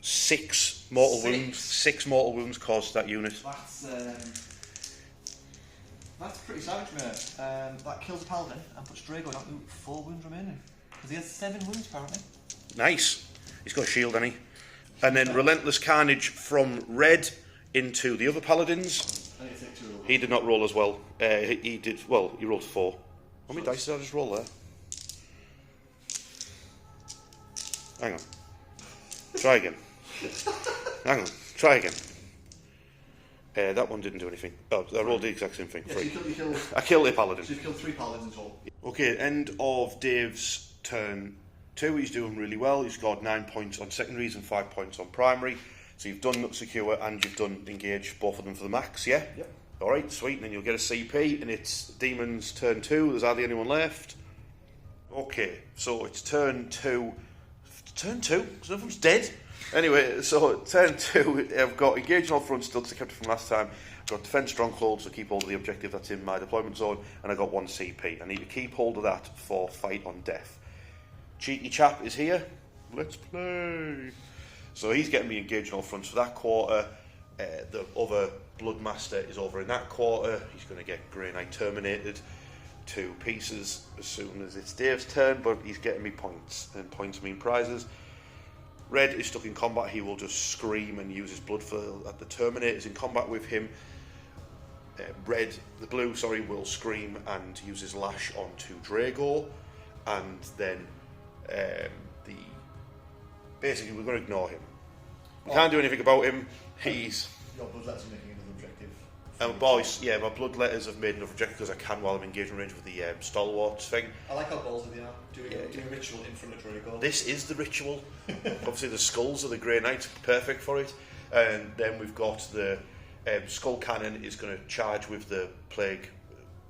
6 mortal wounds. 6 mortal wounds caused that unit. That's pretty savage, mate. That kills a paladin and puts Drago down to 4 wounds remaining. Because he has 7 wounds apparently. Nice. He's got a shield, hasn't he? And then Relentless Carnage from Red into the other paladins. I need to take 2 rolls. He did not roll as well. He did, well, he rolled 4. How many dice did I just roll there? Hang on. Try again. Hang on. Try again. That one didn't do anything. Oh, I rolled the exact same thing. Yeah, so you killed, I killed a paladin. so you've killed 3 paladins in total. Okay, end of Dave's turn 2. He's doing really well. He's scored 9 points on secondaries and 5 points on primary. So you've done secure and you've done engage, both of them for the max, yeah? Yep. Alright, sweet, and then you'll get a CP, and it's Demon's turn 2. There's hardly anyone left. Okay, so it's turn 2. Turn 2? Because everyone's dead. Anyway, so turn 2, I've got engage on all fronts still because I kept it from last time. I've got defence stronghold, so keep hold of the objective that's in my deployment zone, and I got 1 CP. I need to keep hold of that for fight on death. Cheeky chap is here. Let's play. So he's getting me engaged on all fronts for that quarter. The other Bloodmaster is over in that quarter. He's going to get Grey Knight terminated to pieces as soon as it's Dave's turn, but he's getting me points, and points mean prizes. Red is stuck in combat. He will just scream and use his blood for at the Terminator's in combat with him. The blue, will scream and use his lash onto Drago, and then basically we're going to ignore him. We can't do anything about him. He's... Your bloodletters are making another objective. My bloodletters have made another objective because I can while I'm engaged in range with the stalwarts thing. I like how ballsy they are. Doing a ritual in front of Drago. This is the ritual. Obviously the skulls of the Grey Knights, perfect for it. And then we've got the skull cannon is going to charge with the plague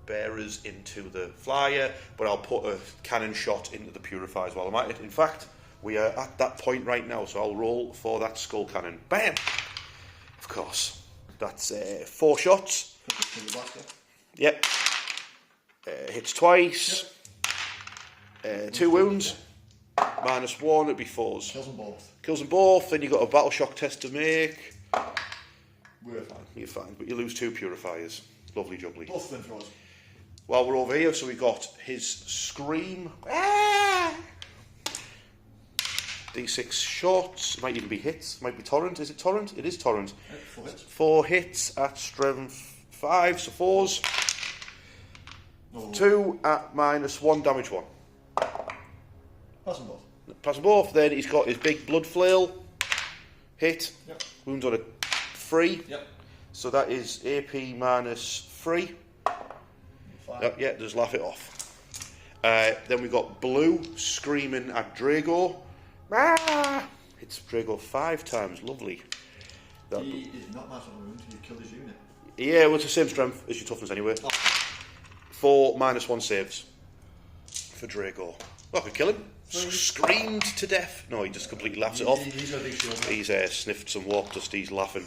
bearers into the flyer, but I'll put a cannon shot into the purifiers while I'm at it. In fact, we are at that point right now, so I'll roll for that skull cannon. Bam! Of course. That's 4 shots. Yep. Hits twice. 2 wounds. -1, it'd be 4s. Kills them both. Kills them both, then you've got a battle shock test to make. We're fine. You're fine, but you lose 2 purifiers. Lovely jubbly. Both flamethrowers. While we're over here, so we got his scream. Ah! D6 shots. It might even be hits. It might be torrent. Is it torrent? It is torrent. 4 hits. 4 hits at strength 5, so 4s. No. 2 at -1, damage 1. Pass them both. Pass them both. Then he's got his big blood flail. Hit. Yep. Wounds on a 3. Yep. So that is AP -3. Yeah, just laugh it off. Then we've got blue screaming at Drago. Ah! It's Drago 5 times. Lovely. He is not mass on a wound. You killed his unit. Yeah, well, it's the same strength as your toughness anyway. 4 -1 saves for Drago. Oh, I could kill him. Screamed to death. No, he just completely laughs it off. He's got a big shield. He's sniffed some walk dust. He's laughing.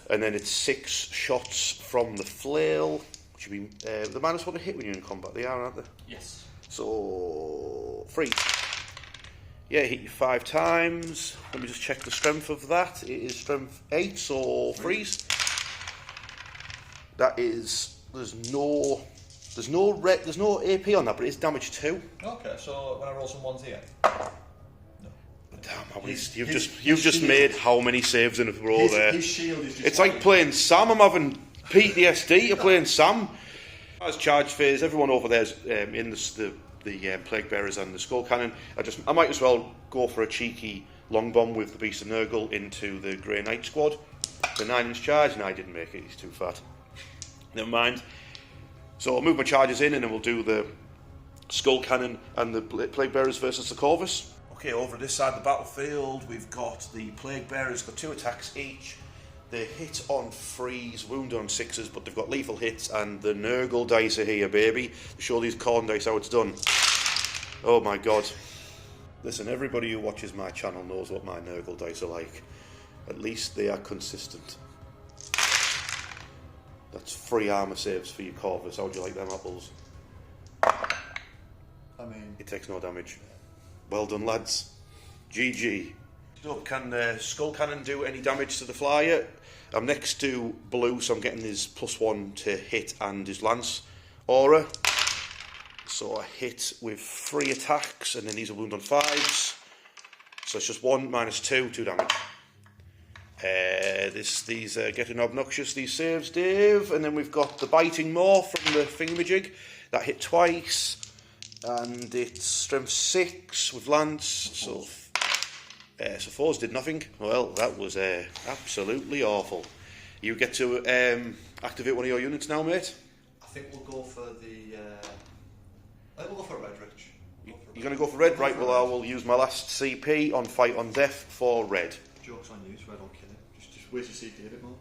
And then it's 6 shots from the flail. Which would be the -1 to hit when you're in combat. They are, aren't they? Yes. So 3. Yeah, hit you 5 times. Let me just check the strength of that. It is strength 8, so 3s. That is there's no AP on that, but it is damage 2. Okay, so when I roll some ones here. Damn, you've just made how many saves in a row there? His shield is just. It's like playing Sam. I'm having PTSD. You're playing Sam. As charge phase, everyone over there's in the plague bearers and the skull cannon. I might as well go for a cheeky long bomb with the Beast of Nurgle into the Grey Knight squad. The 9-inch charge, and I didn't make it. He's too fat. Never mind. So I'll move my charges in, and then we'll do the skull cannon and the plague bearers versus the Corvus. Okay, over this side of the battlefield, we've got the plague bearers. Got 2 attacks each. They hit on 3s, wound on 6s, but they've got lethal hits, and the Nurgle dice are here, baby. Show these khorne dice how it's done. Oh my god. Listen, everybody who watches my channel knows what my Nurgle dice are like. At least they are consistent. That's 3 armour saves for your Corvus. How would you like them apples? I mean... It takes no damage. Well done, lads. GG. Can Skull Cannon do any damage to the flyer? I'm next to blue, so I'm getting his +1 to hit and his lance aura. So I hit with 3 attacks, and then these are wound on 5s. So it's just 1 -2, 2 damage. These are getting obnoxious, these saves, Dave. And then we've got the biting maw from the thingamajig. That hit twice. And it's strength 6 with lance. So 4s did nothing. Well, that was absolutely awful. You get to activate one of your units now, mate. I think we'll go for the... I think we'll go for red, Rich. You're going to go for red? Right, well, I will use my last CP on Fight on Death for red. Joke's on you, red will kill him. Just wait to see a bit more.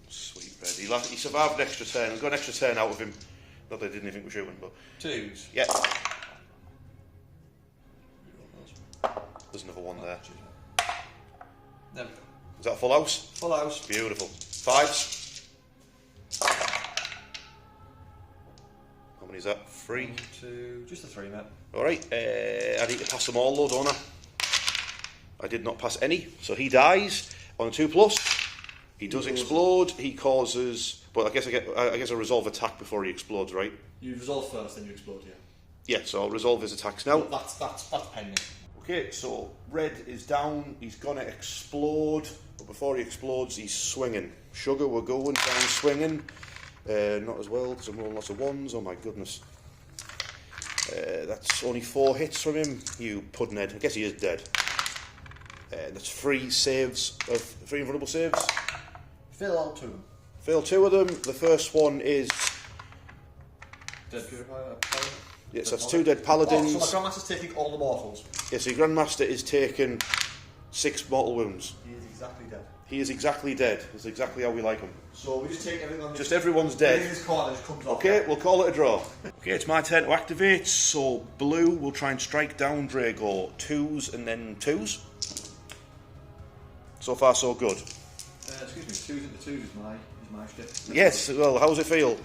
Sweet red. He survived an extra turn. I've got an extra turn out of him. Not that I didn't think we were shooting, but... 2s? Yeah. There's another one there. There we go. Is that a full house? Full house. Beautiful. 5s? How many is that? 3? 1, 2... Just a 3, mate. Alright, I need to pass them all though, don't I? I did not pass any, so he dies on a 2+. He does explode, he causes... But I guess I resolve attack before he explodes, right? You resolve first, then you explode, yeah. Yeah, so I'll resolve his attacks now. That's pending. Okay, so red is down, he's gonna explode. But before he explodes, he's swinging. Sugar, we're going down swinging. Not as well, because I'm rolling lots of ones. Oh my goodness. That's only 4 hits from him. You puddinhead. I guess he is dead. That's 3 saves of 3 invulnerable saves. Fail all 2. Fail 2 of them. The first one is Dead Purifier. Paladin. yes, that's 2 dead paladins. Oh, so my Grandmaster's taking all the mortals. Yes, your Grandmaster is taking 6 mortal wounds. He is exactly dead. He is exactly dead. That's exactly how we like him. So we just take everyone. Just everyone's dead. Everything in this corner just comes off. Okay, we'll call it a draw. Okay, it's my turn to activate. So blue will try and strike down Drago. 2s and then 2s. So far, so good. Excuse me, 2s into 2s is my shtick. Yes. Well, how's it feel?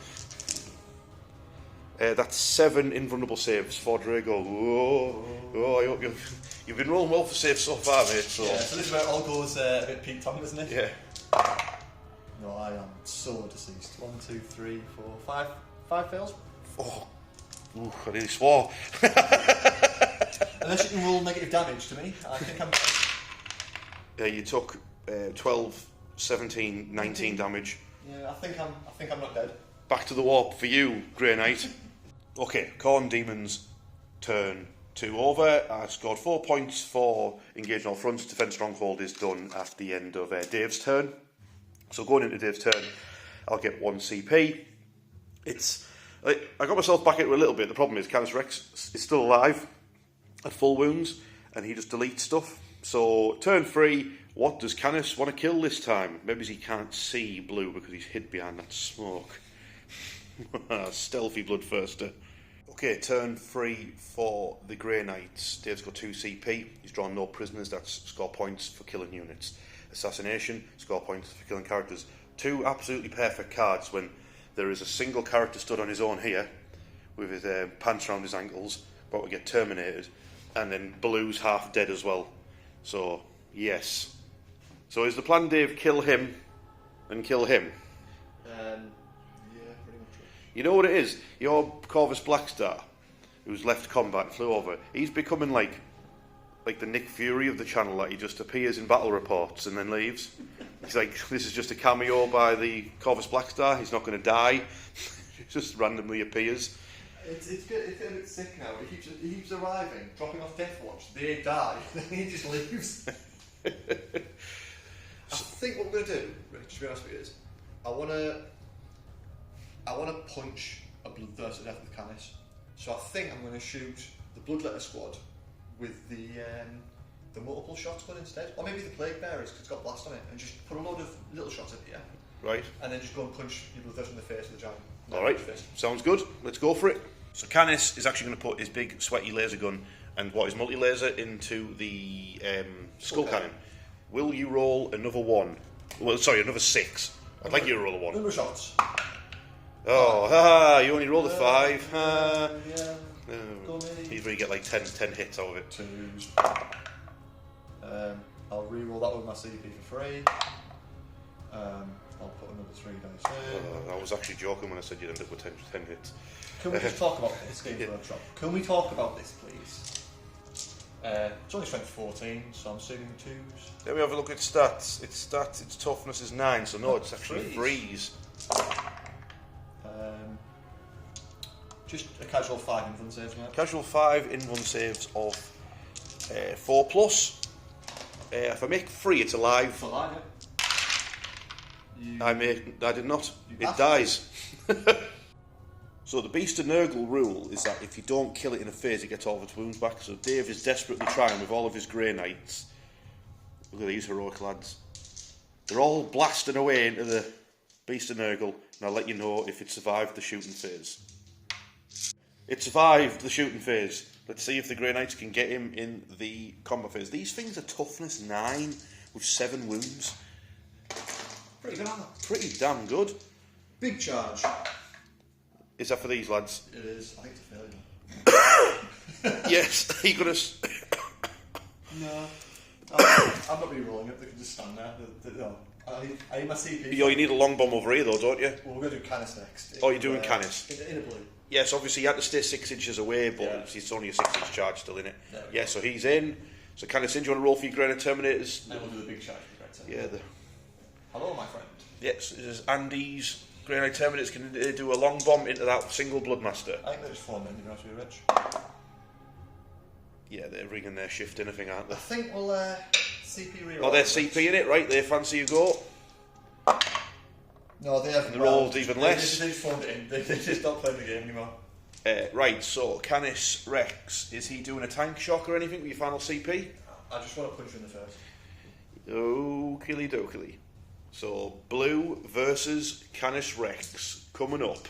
That's 7 invulnerable saves for Drago. Oh, I hope you've been rolling well for saves so far, mate. So. Yeah, so this is where it all goes a bit Pete Tom, isn't it? Yeah. No, I am so deceased. 1, 2, 3, 4, 5 fails. Oh, ooh, I nearly swore. Unless you can roll negative damage to me, I think I'm. You took 12, 17, 19 damage. Yeah, I think I'm not dead. Back to the warp for you, Grey Knight. Okay, Khorne Demons turn 2 over. I scored 4 points for engaging all fronts. Defend Stronghold is done at the end of Dave's turn. So going into Dave's turn, I'll get 1 CP. I got myself back into it a little bit. The problem is Canis Rex is still alive at full wounds, and he just deletes stuff. So turn 3, what does Canis want to kill this time? Maybe he can't see blue because he's hid behind that smoke. Stealthy Bloodthirster. Okay, turn 3 for the Grey Knights. Dave's got 2 CP. He's drawn no prisoners. That's score points for killing units. Assassination, score points for killing characters. 2 absolutely perfect cards when there is a single character stood on his own here with his pants around his ankles, about to get terminated, and then blue's half dead as well. So, yes. So is the plan, Dave, kill him and kill him? Yeah, pretty much. You know what it is? Your Corvus Blackstar, who's left combat and flew over, he's becoming like the Nick Fury of the channel, like he just appears in battle reports and then leaves. He's like, this is just a cameo by the Corvus Blackstar, he's not going to die. He just randomly appears. It's getting a bit sick now. He keeps arriving, dropping off Death Watch, they die, then he just leaves. I think what we're going to do, Rich, to be honest with you, is I want to punch a Bloodthirster to death with Canis. So I think I'm going to shoot the Bloodletter squad with the multiple shots gun instead, or maybe the Plague Bearers because it's got blast on it, and just put a load of little shots at you. Right. And then just go and punch your Bloodthirster in the face with the giant. Alright, sounds good. Let's go for it. So Canis is actually going to put his big sweaty laser gun and his multi-laser into the skull cannon. Will you roll another 1? Well, sorry, another 6. I'd like you to roll a 1. Number of shots. Oh, you only rolled a 5. Yeah. You'd really get like 10 hits out of it. 2s. I'll re-roll that with my CP for free. I'll put another 3 dice in. I was actually joking when I said you'd end up with 10 hits. Can we just talk about this game workshop? Can we talk about this, please? It's only strength 14, so I'm assuming 2s. Let me have a look at stats. Its toughness is 9, so no, it's actually 3s. Just a casual 5 invuln saves, mate. Casual 5 invuln saves of 4+. If I make 3, it's alive. It's alive, yeah. I did not. It dies. So the Beast of Nurgle rule is that if you don't kill it in a phase, it gets all of its wounds back. So Dave is desperately trying with all of his Grey Knights. Look at these heroic lads. They're all blasting away into the Beast of Nurgle, and I'll let you know if it survived the shooting phase. It survived the shooting phase. Let's see if the Grey Knights can get him in the combat phase. These things are toughness 9 with 7 wounds. Pretty good, aren't they? Pretty damn good. Big charge. Is that for these lads? It is. I think it's a failure. Yes. Are you going to... No. I'm not re-rolling it. They can just stand there. No. I need my CP. You need a long bomb over here though, don't you? Well, we're going to do Canis next. Oh, you're doing Canis? In a blue. Yes, obviously you had to stay 6 inches away, but it's only a 6-inch charge still in it. Yeah, so he's in. So Canis in, do you want to roll for your Grenade Terminators? And we'll do the big charge for character. Yeah, Hello, my friend. yes, this is Andy's Grey Knight Terminates can do a long bomb into that single Bloodmaster. I think they're just forming, you know, to be rich. Yeah, they're rigging their shift in, I think, aren't they? I think we'll CP reroll. Oh, they're CP in it, right? They fancy you go. No, they haven't. They're rolled even less. They just formed it in. They just not playing the game anymore. Right, so Canis Rex, is he doing a tank shock or anything with your final CP? I just want to punch you in the face. Okie dokie. So, Blue versus Canis Rex coming up.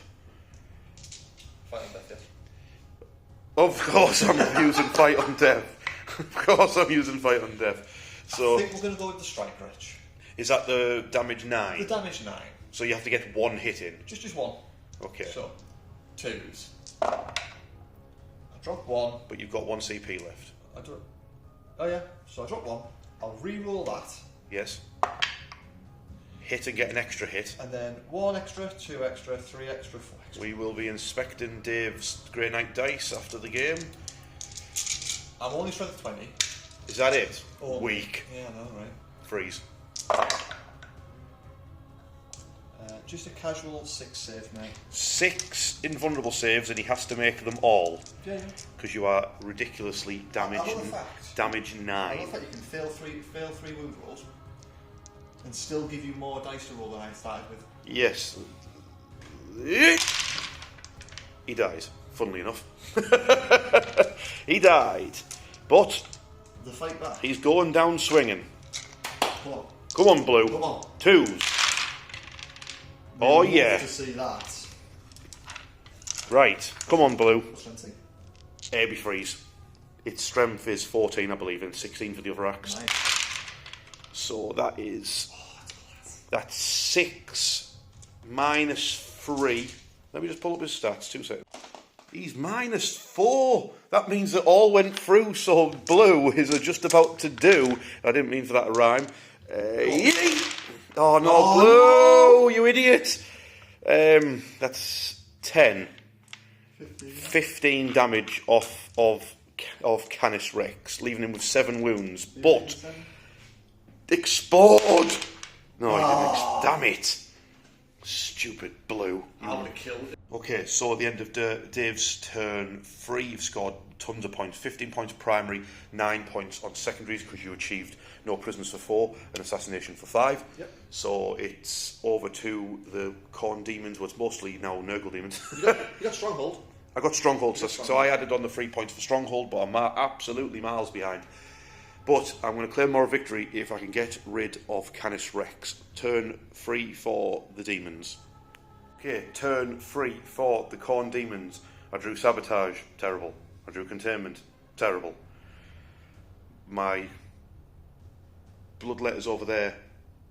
Fight on death, yeah. Of course I'm using Fight on Death. Of course I'm using Fight on Death. So, I think we're going to go with the Strike Rich. is that the damage 9? The damage 9. So you have to get one hit in? Just one. Okay. So, 2s. I drop 1. But you've got 1 CP left. I do. Oh yeah. So I drop 1. I'll re-roll that. Yes. Hit and get an extra hit. And then 1 extra, 2 extra, 3 extra, 4 extra. We will be inspecting Dave's Grey Knight dice after the game. I'm only strength 20. Is that it? Oh. Weak. Yeah, I know, right? Freeze. Just a casual 6 save, mate. 6 invulnerable saves, and he has to make them all. Yeah. Because you are ridiculously damaged. I love the fact. Damage I 9. love that you can fail three wound rolls and still give you more dice to roll than I started with. Yes. He dies, funnily enough. He died. But The fight back. he's going down swinging. Come on. Come on, Blue. Come on. 2s. We Oh, love yeah. to see that. Right. Come on, Blue. What's 20? Airby freeze. Its strength is 14, I believe, and 16 for the other axe. Nice. So that is... That's 6 minus 3. Let me just pull up his stats, 2 seconds. He's minus 4. That means that all went through, so Blue is just about to do... I didn't mean for that to rhyme. Oh no, Blue! You idiot! That's 10. 15 damage off of Canis Rex, leaving him with 7 wounds. But... Explode! No, he didn't. Damn it! Stupid Blue. I would have killed it. Okay, so at the end of Dave's turn 3, you've scored tons of points. 15 points primary, 9 points on secondaries because you achieved no prisoners for 4 and assassination for 5. Yep. So it's over to the Khorne Demons, well, it's mostly now Nurgle Demons. You got Stronghold. I got Stronghold, so I added on the 3 points for Stronghold, but I'm absolutely miles behind. But I'm going to claim more victory if I can get rid of Canis Rex. Turn 3 for the Demons. Okay, turn 3 for the Khorne Demons. I drew Sabotage, terrible. I drew Containment, terrible. My Bloodletters over there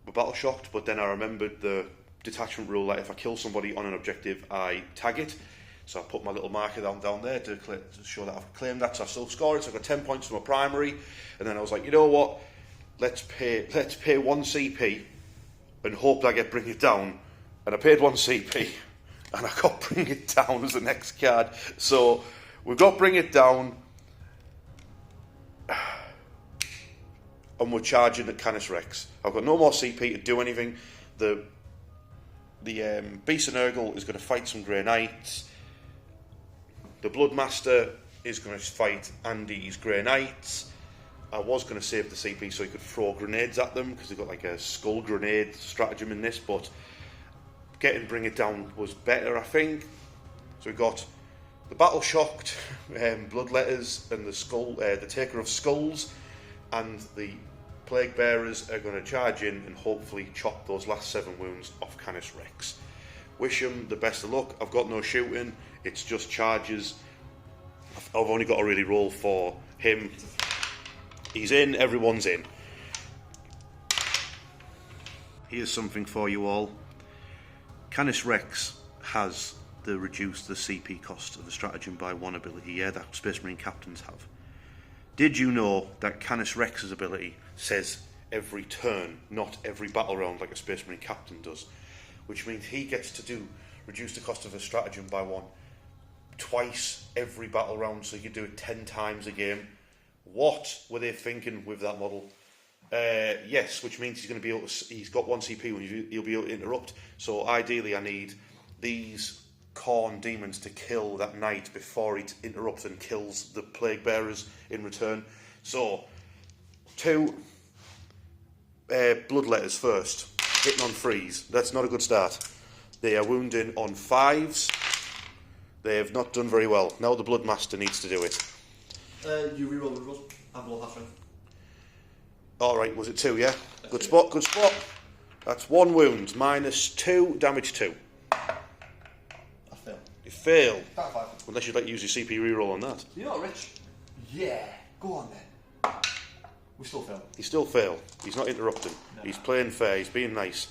were battle shocked, but then I remembered the detachment rule that if I kill somebody on an objective, I tag it. So I put my little marker down there to show that I've claimed that, so I still scored it. So I got 10 points for my primary, and then I was like, you know what? Let's pay 1 CP and hope that I get Bring It Down. And I paid 1 CP, and I got Bring It Down as the next card. So we've got Bring It Down, and we're charging at Canis Rex. I've got no more CP to do anything. The Beast of Nurgle is going to fight some Grey Knights. The Bloodmaster is going to fight Andy's Grey Knights. I was going to save the CP so he could throw grenades at them, because they've got like a skull grenade stratagem in this, but getting Bring It Down was better, I think. So we got the Battle Shocked, Bloodletters, and the Taker of Skulls, and the Plague Bearers are going to charge in and hopefully chop those last 7 wounds off Canis Rex. Wish him the best of luck. I've got no shooting, it's just charges. I've only got to really roll for him. He's in, everyone's in. Here's something for you all. Canis Rex has reduced the CP cost of the stratagem by 1 ability, yeah, that Space Marine captains have. Did you know that Canis Rex's ability says every turn, not every battle round like a Space Marine captain does? Which means he gets to reduce the cost of a stratagem by 1 twice every battle round, so you could do it 10 times a game. What were they thinking with that model? Yes, which means he's going to be able to. He's got 1 CP when he'll be able to interrupt. So ideally, I need these khorne demons to kill that knight before he interrupts and kills the plague bearers in return. So 2 bloodletters first, hitting on 3s. That's not a good start. They are wounding on 5s. They have not done very well. Now the Bloodmaster needs to do it. You reroll the rolls. I'm below half strength. Alright, was it 2, yeah? Good spot, good spot. That's 1 wound, minus 2, damage 2. I fail. You fail. Back 5. Unless you'd like to use your CP reroll on that. You're not rich. Yeah, go on then. We still fail. He still failed. He's not interrupting. No. He's playing fair, he's being nice.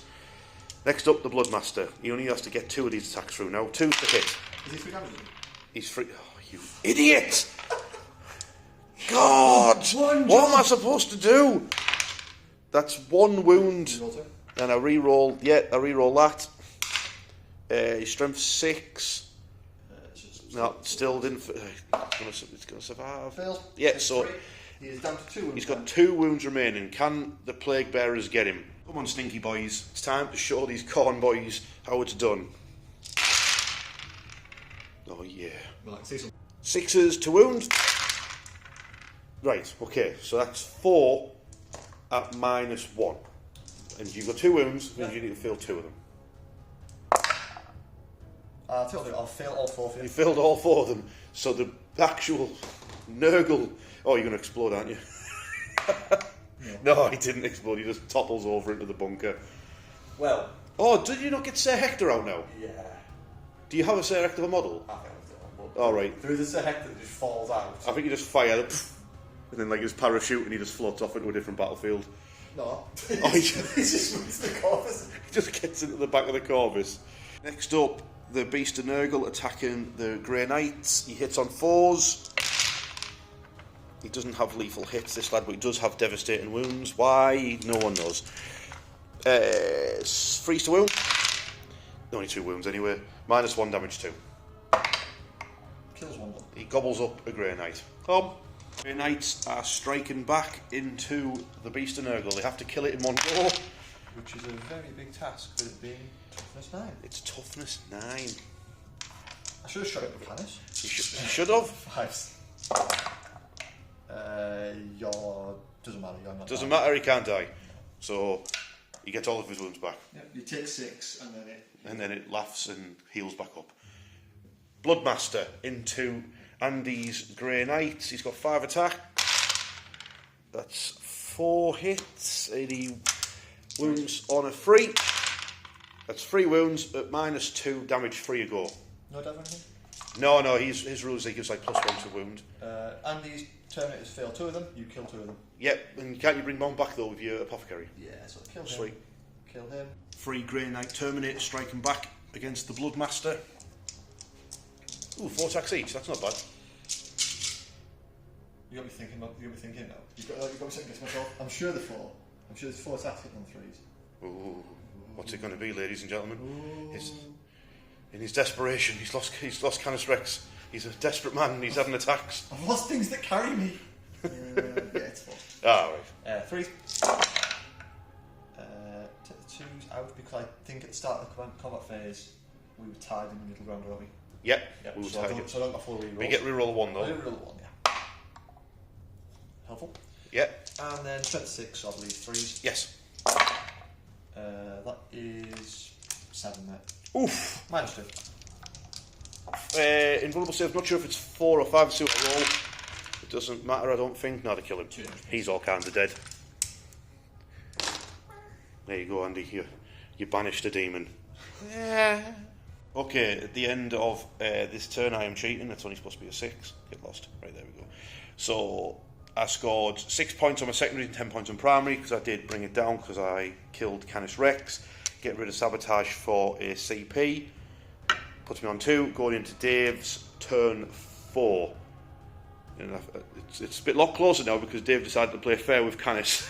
Next up, the Bloodmaster. He only has to get 2 of these attacks through now. 2 to hit. Is he 3 damage? He's free. Oh, you idiot! God! What am I supposed to do? That's 1 wound. And I reroll. Yeah, I reroll that. His strength 6. No, still didn't. It's going to survive. Fail. Yeah, so he is down to 2 wounds. he's got 2 wounds remaining. Can the plague bearers get him? Come on, stinky boys. It's time to show these khorne boys how it's done. Oh yeah. Right, see some. 6s to wound. Right, okay, so that's 4 at minus 1. And you've got 2 wounds, means you need to fill 2 of them. I'll fail all 4 of you. You filled all 4 of them, so the actual Nurgle... Oh, you're going to explode, aren't you? No, he didn't explode, he just topples over into the bunker. Well... Oh, did you not get Sir Hector out now? Yeah. Do you have a Sir Hector model? I think it's on. Alright. There is a Sir Hector that just falls out. I think you just fire it, and then like his parachute and he just floats off into a different battlefield. No. Oh, he just moves the corpus. He just gets into the back of the corvus. Next up, the Beast of Nurgle attacking the Grey Knights. He hits on 4s. He doesn't have lethal hits, this lad, but he does have devastating wounds. Why? No one knows. 3s to wound. Only 2 wounds anyway. Minus 1 damage 2. Kills one. He gobbles up a Grey Knight. Grey Knights are striking back into the Beast of Nurgle. They have to kill it in one go. Which is a very big task with it being toughness 9. It's toughness 9. I should have shot it with Canis. You should have. 5s. Doesn't matter, you're not Doesn't dying. matter, he can't die. So he gets all of his wounds back. Yeah, you take 6 and then it laughs and heals back up. Bloodmaster into Andy's Grey Knights. He's got 5 attack. That's 4 hits. 80 wounds on a 3. That's 3 wounds at minus 2 damage 3 a go. No damage or anything? No, his rules he gives like +1 to wound. Andy's Terminators fail 2 of them, you kill 2 of them. Yep, and can't you bring one back though with your apothecary? Yeah, so kill him. Sweet. Kill him. 3 Grey Knight Terminator striking back against the Bloodmaster. Ooh, 4 attacks each, that's not bad. You got me thinking now. You've got me second guessing myself. I'm sure there's 4 attacks hitting on 3s. Ooh, what's it going to be, ladies and gentlemen? In his desperation, he's lost Canis Rex. He's a desperate man, he's having attacks. I've lost things that carry me. Yeah, it's 4. Ah, right. 3. Take the 2s out because I think at the start of the combat phase we were tied in the middle ground, weren't we? Yep, we will so, tag I don't, it. so I don't get 4 rerolls. We get reroll 1 though. I get reroll 1, yeah. Helpful. Yep. And then strength 6, so I believe 3s. Yes. That is 7 there. Oof. Minus 2. Invulnerable save, not sure if it's 4 or 5 suit roll. It doesn't matter, I don't think. No, to kill him. He's all kinds of dead. There you go, Andy. You banished a demon. Yeah. Okay, at the end of this turn I am cheating. It's only supposed to be a 6. Get lost. Right, there we go. So I scored 6 points on my secondary and 10 points on primary because I did bring it down because I killed Canis Rex. Get rid of Sabotage for a CP. Puts me on 2. Going into Dave's turn 4. It's a lot closer now because Dave decided to play fair with Canis.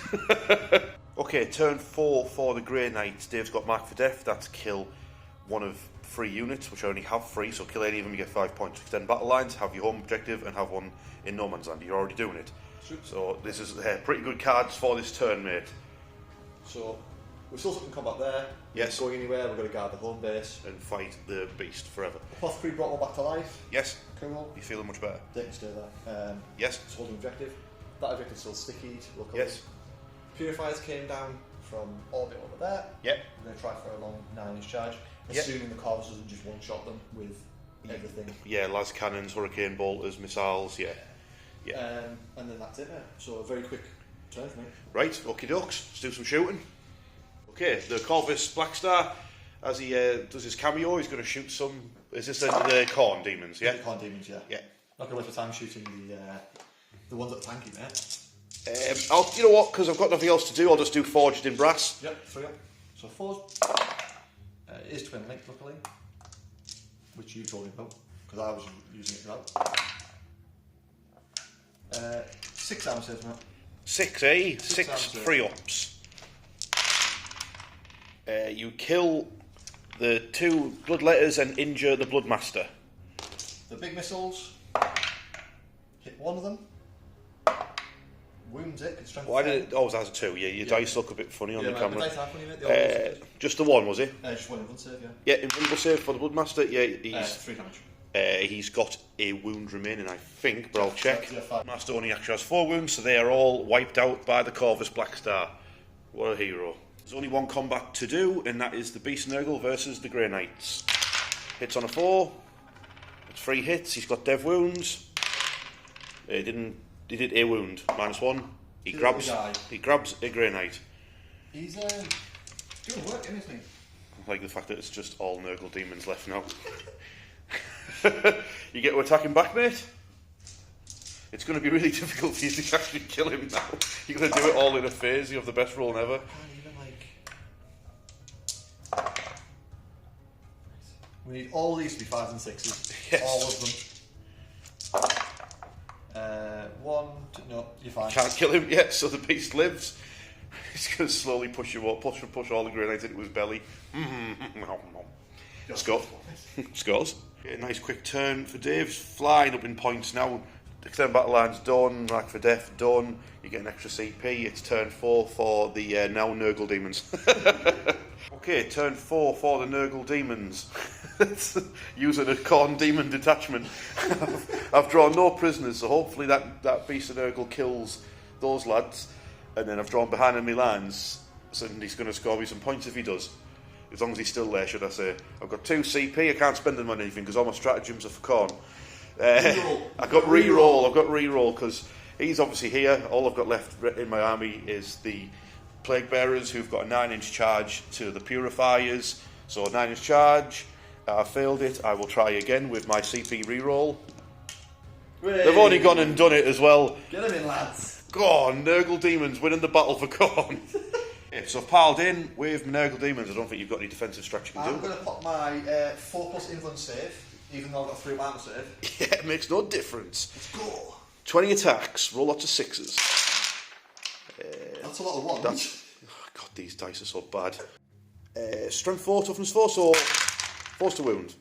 Okay, turn 4 for the Grey Knights. Dave's got Mark for Death. That's kill one of free units, which I only have 3, so kill any of them, you get 5 points. Extend battle lines, have your home objective, and have one in no man's land. You're already doing it. So this is pretty good cards for this turn, mate. So we're still in combat there. Yes. Going anywhere, we're going to guard the home base. And fight the beast forever. Apothecary brought one back to life. Yes. Cool. You feeling much better? They can stay there. Yes. It's holding objective. That objective's still sticky. Yes. Purifiers came down from orbit over there. Yep. We're going to try for a long 9-inch charge. Assuming the Corvus doesn't just one-shot them with everything. Yeah, las cannons, hurricane bolters, missiles, yeah. And then that's it, mate. So a very quick turn for me. Right, okie dokes, let's do some shooting. Okay, the Corvus Blackstar, as he does his cameo, he's going to shoot some. Is this the Khorne Demons? Yeah. The Khorne Demons, yeah. Yeah. Not going to waste my time shooting the ones that are tanky, mate. You know what? Because I've got nothing else to do, I'll just do Forged in Brass. Yep, 3 up. So 4. It is twin linked, luckily, which you told me about because I was using it throughout. 6 armor saves, mate. 6, eh? 6 6 free ups. You kill the 2 Bloodletters and injure the Bloodmaster. The big missiles hit one of them, wounds it. Can strength. Why did it? Oh, that's a 2. Yeah, your dice look a bit funny on the camera. The dice are funny, mate. Just the 1, was it? Just 1 invuln save, yeah. Yeah, invulnerable save for the Bloodmaster. Yeah, he's 3 damage. He's got a wound remaining, I think, but I'll check. Yeah, 5. Master only actually has 4 wounds, so they are all wiped out by the Corvus Blackstar. What a hero. There's only one combat to do, and that is the Beast Nurgle versus the Grey Knights. Hits on a 4. It's 3 hits. He's got dev wounds. He did a wound, -1. He grabs a Grey Knight. He's doing work, isn't he? I like the fact that it's just all Nurgle demons left now. You get to attacking back, mate? It's going to be really difficult for you to actually kill him now. You're going to do it all in a phase. You have the best roll ever. We need all these to be 5s and 6s. Yes. All of them. 1, 2, no, you're fine. Can't kill him yet, so the beast lives. He's going to slowly push you up, push all the Grey Knights into his belly. Scores. Okay, nice quick turn for Dave. He's flying up in points now. Extend battle lines done. Rack for death done. You get an extra CP. It's turn 4 for the now Nurgle Demons. Okay, turn 4 for the Nurgle Demons. Using a Khorne Demon detachment. I've drawn no prisoners, so hopefully that Beast of Nurgle kills those lads. And then I've drawn behind enemy lines, so he's going to score me some points if he does. As long as he's still there, should I say. I've got 2 CP, I can't spend them on anything because all my stratagems are for Khorne. I've got reroll because he's obviously here. All I've got left in my army is the Plague Bearers, who've got a 9-inch charge to the Purifiers. So a 9-inch charge, I failed it. I will try again with my CP reroll. They've only gone and done it as well. Get them in, lads. Go on, Nurgle Demons winning the battle for Khorne. Yeah, so I've piled in with Nurgle Demons. I don't think you've got any defensive strats you can do. I'm going to pop my 4+ invuln save, even though I've got 3 armor save. Yeah, it makes no difference. Let's go. 20 attacks, roll lots of 6s. That's a lot of 1s. God, these dice are so bad. Strength 4, toughness 4, so force to wound.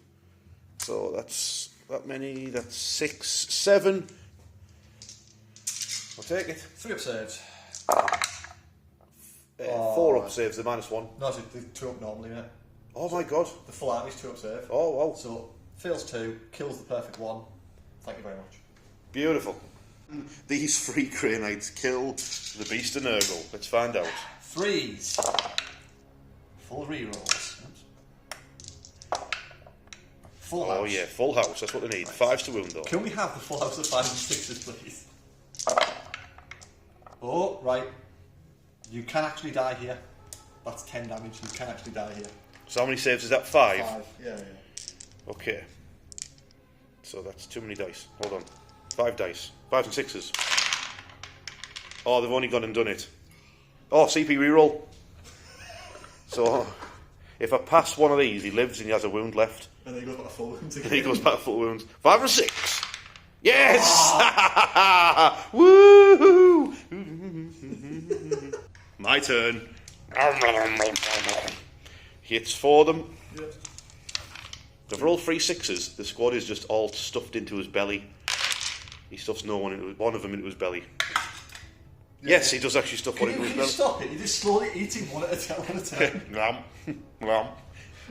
So that's that many, that's 6, 7. I'll take it. 3 up saves. 4 up saves, the -1. No, so the 2 up normally, mate. Oh my god. The full army's 2 up save. Oh wow. So, fails 2, kills the perfect 1. Thank you very much. Beautiful. These 3 Grey Knights kill the Beast of Nurgle. Let's find out. 3s. Full rerolls. Full house. Oh yeah, full house, that's what they need. 5s to wound though. Can we have the full house of 5s and 6s, please? Oh, right. You can actually die here. That's 10 damage. You can actually die here. So how many saves is that? 5? 5, yeah. Okay. So that's too many dice. Hold on. 5 dice. 5s and 6s. Oh, they've only gone and done it. Oh, CP reroll. So, if I pass one of these, he lives and he has a wound left. And then he goes back to full wounds again. And he goes back to full wounds. 5 and 6! Yes! Woohoo! My turn. Hits for them. Yes. So for all 3 6s, the squad is just all stuffed into his belly. He stuffs one of them into his belly. Yeah. Yes, he does actually stuff one into his belly. Can you stop it? You just slowly eating one at a time. Lamb.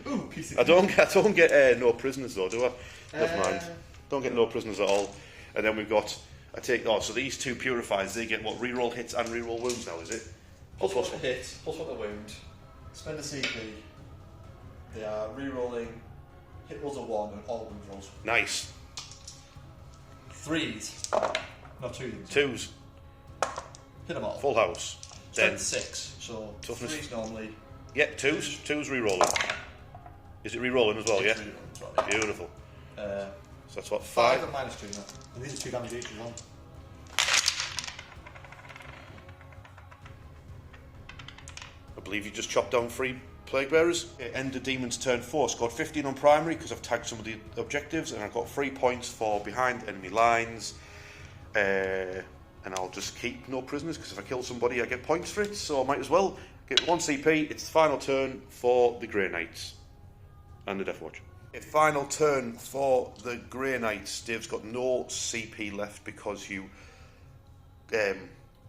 Ooh, piece of I don't get no prisoners though, do I? Never mind. Don't get no prisoners at all. And then we've got so these 2 purifiers, they get what, reroll hits and reroll wounds now, is it? Plus 1 hit, plus 1 wound. Spend a CP. They are rerolling hit rolls of 1 and all wound rolls. Nice. 3s. Not 2s. 2s. Hit them all. Full house. Then 6. So toughness. 3s normally. Yeah, 2s. 2s rerolling. Is it rerolling as well? Yeah. Well, yeah. Beautiful. So that's what, 5 5? and minus 2 now. And these are 2 damage each as well. I believe you just chopped down 3 plague bearers. End of Demon's turn 4. Scored 15 on primary because I've tagged some of the objectives, and I've got 3 points for behind enemy lines. And I'll just keep no prisoners because if I kill somebody I get points for it, so I might as well get 1 CP. It's the final turn for the Grey Knights and the Death Watch. A final turn for the Grey Knights. Dave's got no CP left because you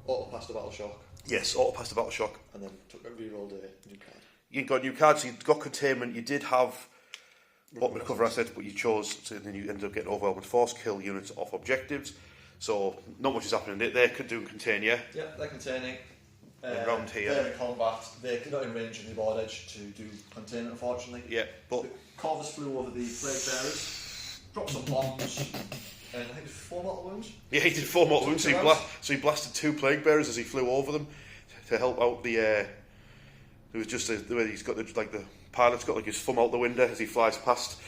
Auto passed the battle shock. yes, auto passed the battle shock. And then rerolled a new card. You got new cards, so you got containment, you did have what recover assets, but you chose to, then you ended up getting overwhelming force, kill units off objectives. So not much is happening. They could do contain, yeah? Yeah, they're containing. Round here. They're in combat. They're not in range on the board edge to do containment, unfortunately. Yeah, but The Corvus flew over the plague bearers, dropped some bombs, and I think it was 4 mortal wounds. yeah, he did 4 mortal wounds, so he blasted 2 plague bearers as he flew over them to help out the. There was just the way he's got the pilot's got like his thumb out the window as he flies past.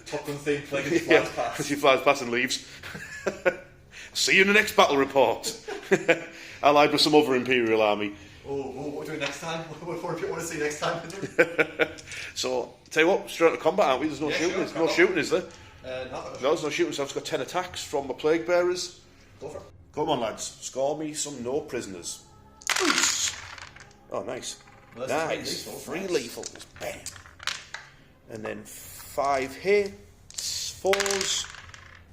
Top Gun theme playing as he flies past. As he flies past and leaves. See you in the next battle report. Allied with some other Imperial army. Oh, what are we doing next time? What do you want to see next time? So, tell you what, straight to combat, aren't we? There's no shooting. There's no shooting, is there? No, there's no shooting. So I've just got 10 attacks from the plague bearers. Go for it. Come on, lads. Score me some no prisoners. Oosh. Oh, nice. Well, nice. 3 lethals. Bam. And then 5 hits, 4s,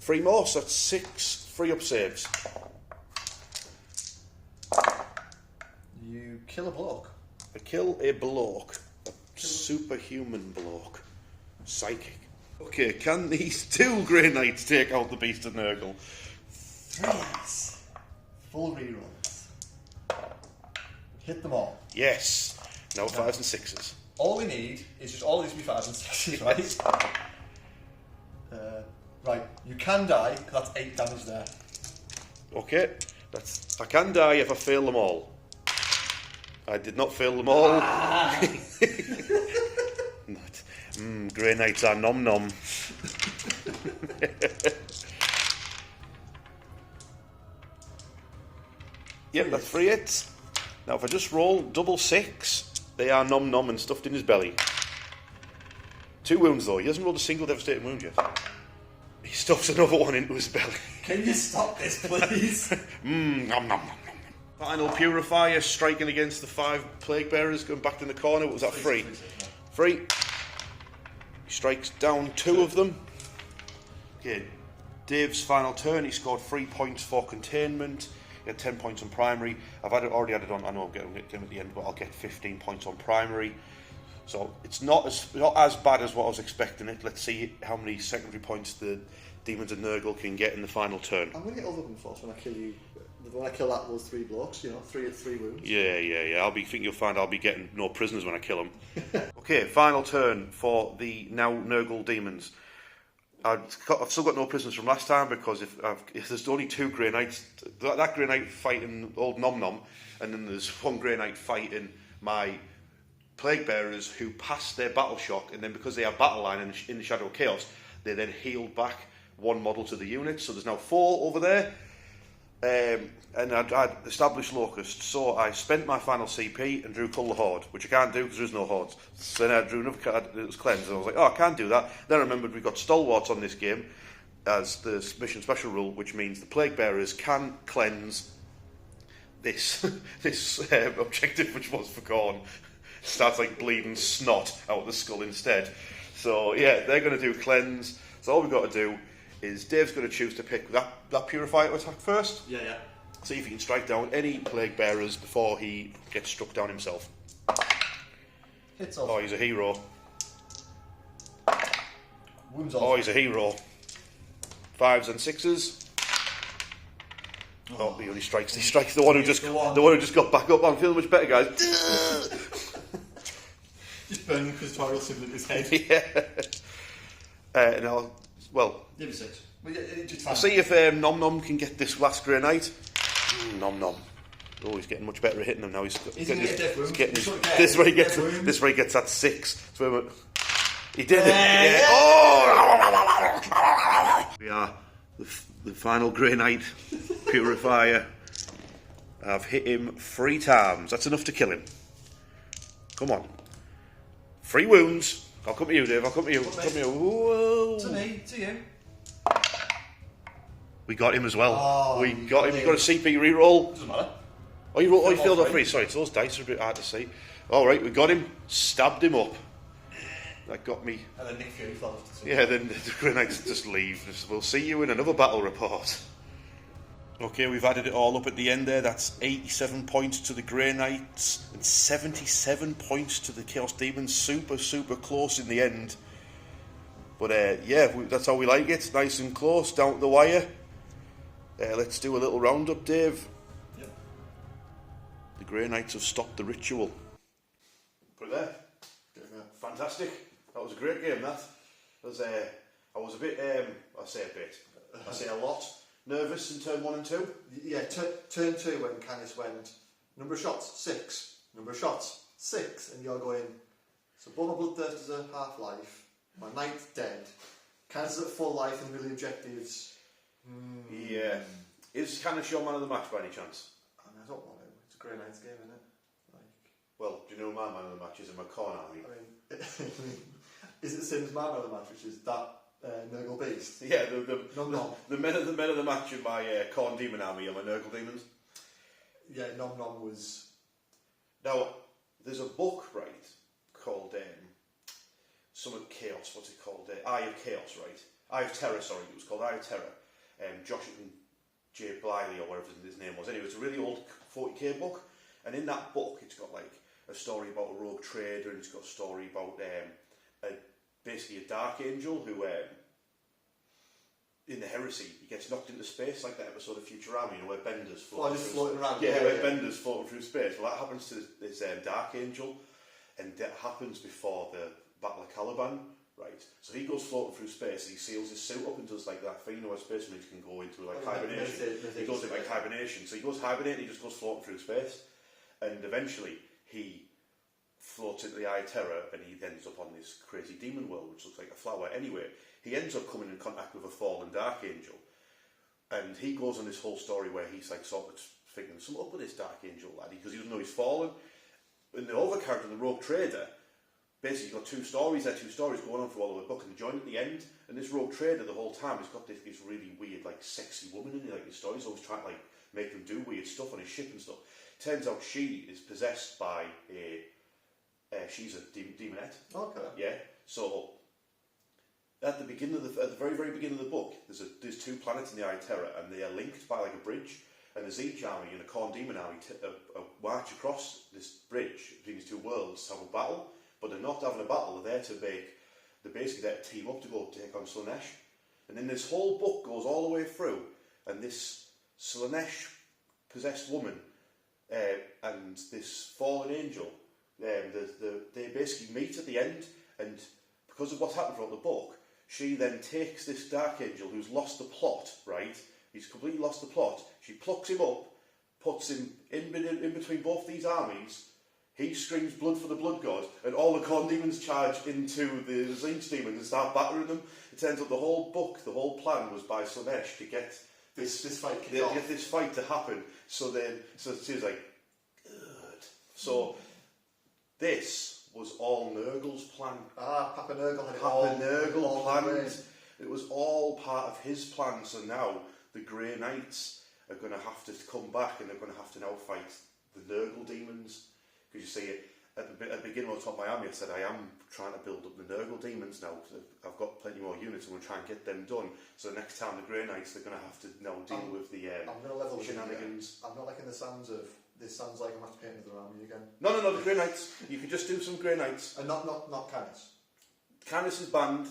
3 more, so that's 6 free up saves. You kill a bloke. I kill a bloke. A superhuman bloke. Psychic. Okay, can these 2 Grey Knights take out the Beast of Nurgle? 3s. Full rerolls. Hit them all. Yes. Now 5s and 6s. All we need is just all these to be 5s and 6s, right? Right, you can die, because that's 8 damage there. Okay, I can die if I fail them all. I did not fail them all. Grey Knights are nom nom. Yep, that's 3 hits. Now if I just roll double 6, they are nom nom and stuffed in his belly. 2 wounds though, he hasn't rolled a single devastating wound yet. He stuffs another one into his belly. Can you stop this, please? Nom nom nom nom. Final purifier striking against the 5 plague bearers, going back in the corner. What was that? 3. 3. He strikes down 2 of them. Okay, Dave's final turn. He scored 3 points for containment. He had 10 points on primary. I've already added on. I know I'm getting at the end, but I'll get 15 points on primary. So it's not as bad as what I was expecting it. Let's see how many secondary points the Demons of Nurgle can get in the final turn. I'm going to get overwhelming force when I kill you. When I kill that, those 3 blokes, 3 wounds. Yeah. You'll find I'll be getting no prisoners when I kill them. Okay, final turn for the now Nurgle demons. I've still got no prisoners from last time because if there's only 2 Grey Knights, that Grey Knight fighting old Nom Nom, and then there's 1 Grey Knight fighting my Plague Bearers who passed their battle shock, and then because they have battle line in the Shadow of Chaos, they then healed back 1 model to the unit. So there's now 4 over there. And I'd established Locust, so I spent my final CP and drew Cull the Horde, which I can't do because there is no Hordes. So then I drew another card, it was Cleanse, and I was like, oh, I can't do that. Then I remembered we've got Stalwarts on this game as the mission special rule, which means the Plague Bearers can cleanse this objective, which was for Khorne. Starts like bleeding snot out of the skull instead. So yeah, they're going to do cleanse. So all we've got to do is Dave's going to choose to pick that purifier to attack first. Yeah. See if he can strike down any plague bearers before he gets struck down himself. Hits off. Oh, he's a hero. Wounds off. Oh, he's a hero. 5s and 6s. Oh, he only strikes. He strikes the one who just got back up. I'm feeling much better, guys. Just burning the tutorial symbol in his head. Yeah. Now, well, Give me 6. Well, just I'll see if Nom Nom can get this last Grey Knight. Nom Nom. Oh, he's getting much better at hitting them now. He's getting this way he gets that 6. He did it. Yeah. Oh! We are the final Grey Knight purifier. I've hit him 3 times. That's enough to kill him. Come on. 3 wounds. I'll come to you, Dave. I'll come to you. Come to you. Whoa. To me. To you. We got him as well. Oh, we got him. You got a CP reroll. Doesn't matter. Oh, you failed all 3. Sorry, those dice are a bit hard to see. All right, we got him. Stabbed him up. That got me. And then Nick Fury fell off the Yeah, then the Grey Knights just leave. We'll see you in another battle report. Okay, we've added it all up at the end there. That's 87 points to the Grey Knights and 77 points to the Chaos Daemons. Super, super close in the end. But yeah, that's how we like it. Nice and close, down to the wire. Let's do a little roundup, Dave. Yep. The Grey Knights have stopped the ritual. Put it there. Fantastic. That was a great game, that. I was a bit, I say a lot, nervous in turn 1 and 2. Yeah, turn 2 when Canis went, number of shots, 6. Number of shots, 6. And you're going, so both my Bloodthirsters are half-life, my Knight's dead, Canis is at full life and really objectives. Yeah. Is Canis your man of the match by any chance? I mean, I don't want him. It's a Grey Knights game, isn't it? Well, do you know my man of the match is in my khorne army? I mean, is it the same as my man of the match, which is that Nurgle Beast? Yeah, the men of the match in my khorne demon army are my Nurgle Demons. Yeah, Nom Nom was... Now, there's a book, right, called Summit Chaos, what's it called? Eye of Chaos, right? Eye of Terror, sorry, it was called Eye of Terror. Josh and J. Blythe, or whatever his name was. Anyway, it's a really old 40k book, and in that book, it's got like a story about a rogue trader, and it's got a story about basically a dark angel who, in the heresy, he gets knocked into space, like that episode of Futurama, you know, where Bender's floating floating around. Yeah, where Bender's floating through space. Well, that happens to this dark angel, and that happens before the Battle of Caliban, right? So he goes floating through space, and he seals his suit up and does like that thing, you know, where space marines can go into like hibernation. He goes into like hibernation. So he goes hibernate, and he just goes floating through space, and eventually he floats into the Eye of Terror, and he ends up on this crazy demon world, which looks like a flower. Anyway, he ends up coming in contact with a fallen dark angel, and he goes on this whole story where he's like sort of thinking, something up with this dark angel laddie, because he doesn't know he's fallen. And the other character, the rogue trader, basically got 2 stories going on for all of the book, and they join at the end. And this rogue trader, the whole time, has got this really weird, like sexy woman in like his stories, always trying to like make them do weird stuff on his ship and stuff. Turns out she is possessed by she's a demonette. Okay. Yeah. So at the beginning of at the very, very beginning of the book, there's 2 planets in the Eye of Terror, and they are linked by like a bridge. And the Siege army and the khorne demon army march across this bridge between these 2 worlds to have a battle. But they're not having a battle. They're basically there to team up to go take on Slaanesh. And then this whole book goes all the way through, and this Slaanesh possessed woman and this fallen angel, they basically meet at the end, and because of what's happened throughout the book, she then takes this dark angel who's lost the plot, right? He's completely lost the plot. She plucks him up, puts him in between both these armies. He screams blood for the blood god, and all the khorne demons charge into the Siege demons and start battering them. It turns out the whole book, the whole plan was by Slaanesh to get this fight to happen. So she was like, good. So this was all Nurgle's plan. Papa Nurgle had Nurgle planned. It was all part of his plan. So now the Grey Knights are going to have to come back, and they're going to have to now fight the Nurgle demons. Because you see, at the beginning when I was top of my army, I said I am trying to build up the Nurgle Demons now. So I've got plenty more units. I'm going to try and get them done. So next time the Grey Knights, they're going to have to now deal with the I'm going to level with you again. shenanigans. I'm not liking the sounds of this. Sounds like I'm going to have to paint another army again. No, the Grey Knights. You can just do some Grey Knights. And not Canis. Canis is banned.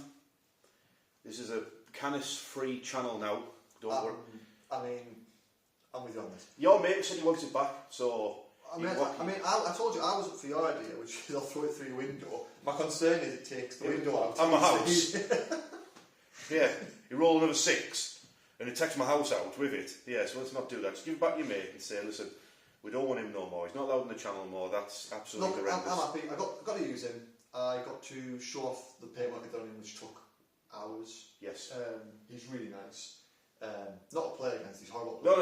This is a Canis-free channel now. Don't worry. I mean, I'm with you on this. Your mate said he wants it back, so... I told you I was up for your idea, which is I'll throw it through your window. My concern is it takes the window out. And my house. Yeah, you roll another 6, and it takes my house out with it. Yeah, so let's not do that. Just give it back to your mate and say, listen, we don't want him no more. He's not allowed in the channel more. That's absolutely horrendous. I'm happy. I got to use him. I got to show off the paintwork I've done him, which took hours. Yes. He's really nice. Not a play against, he's horrible. No.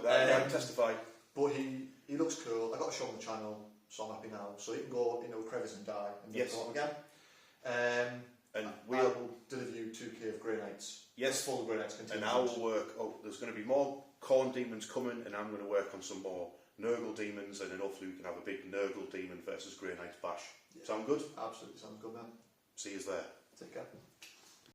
I testify. But he looks cool. I got to show him the channel, so I'm happy now. So he can go into a crevice and die, and then go up again. And I will deliver you 2k of Grey Knights. Yes. Full of Grey Knights contingent. And I will work. Oh, there's going to be more Khorne Demons coming, and I'm going to work on some more Nurgle Demons, and then hopefully we can have a big Nurgle Demon versus Grey Knights bash. Yeah. Sound good? Absolutely, sounds good, man. See you there. Take care.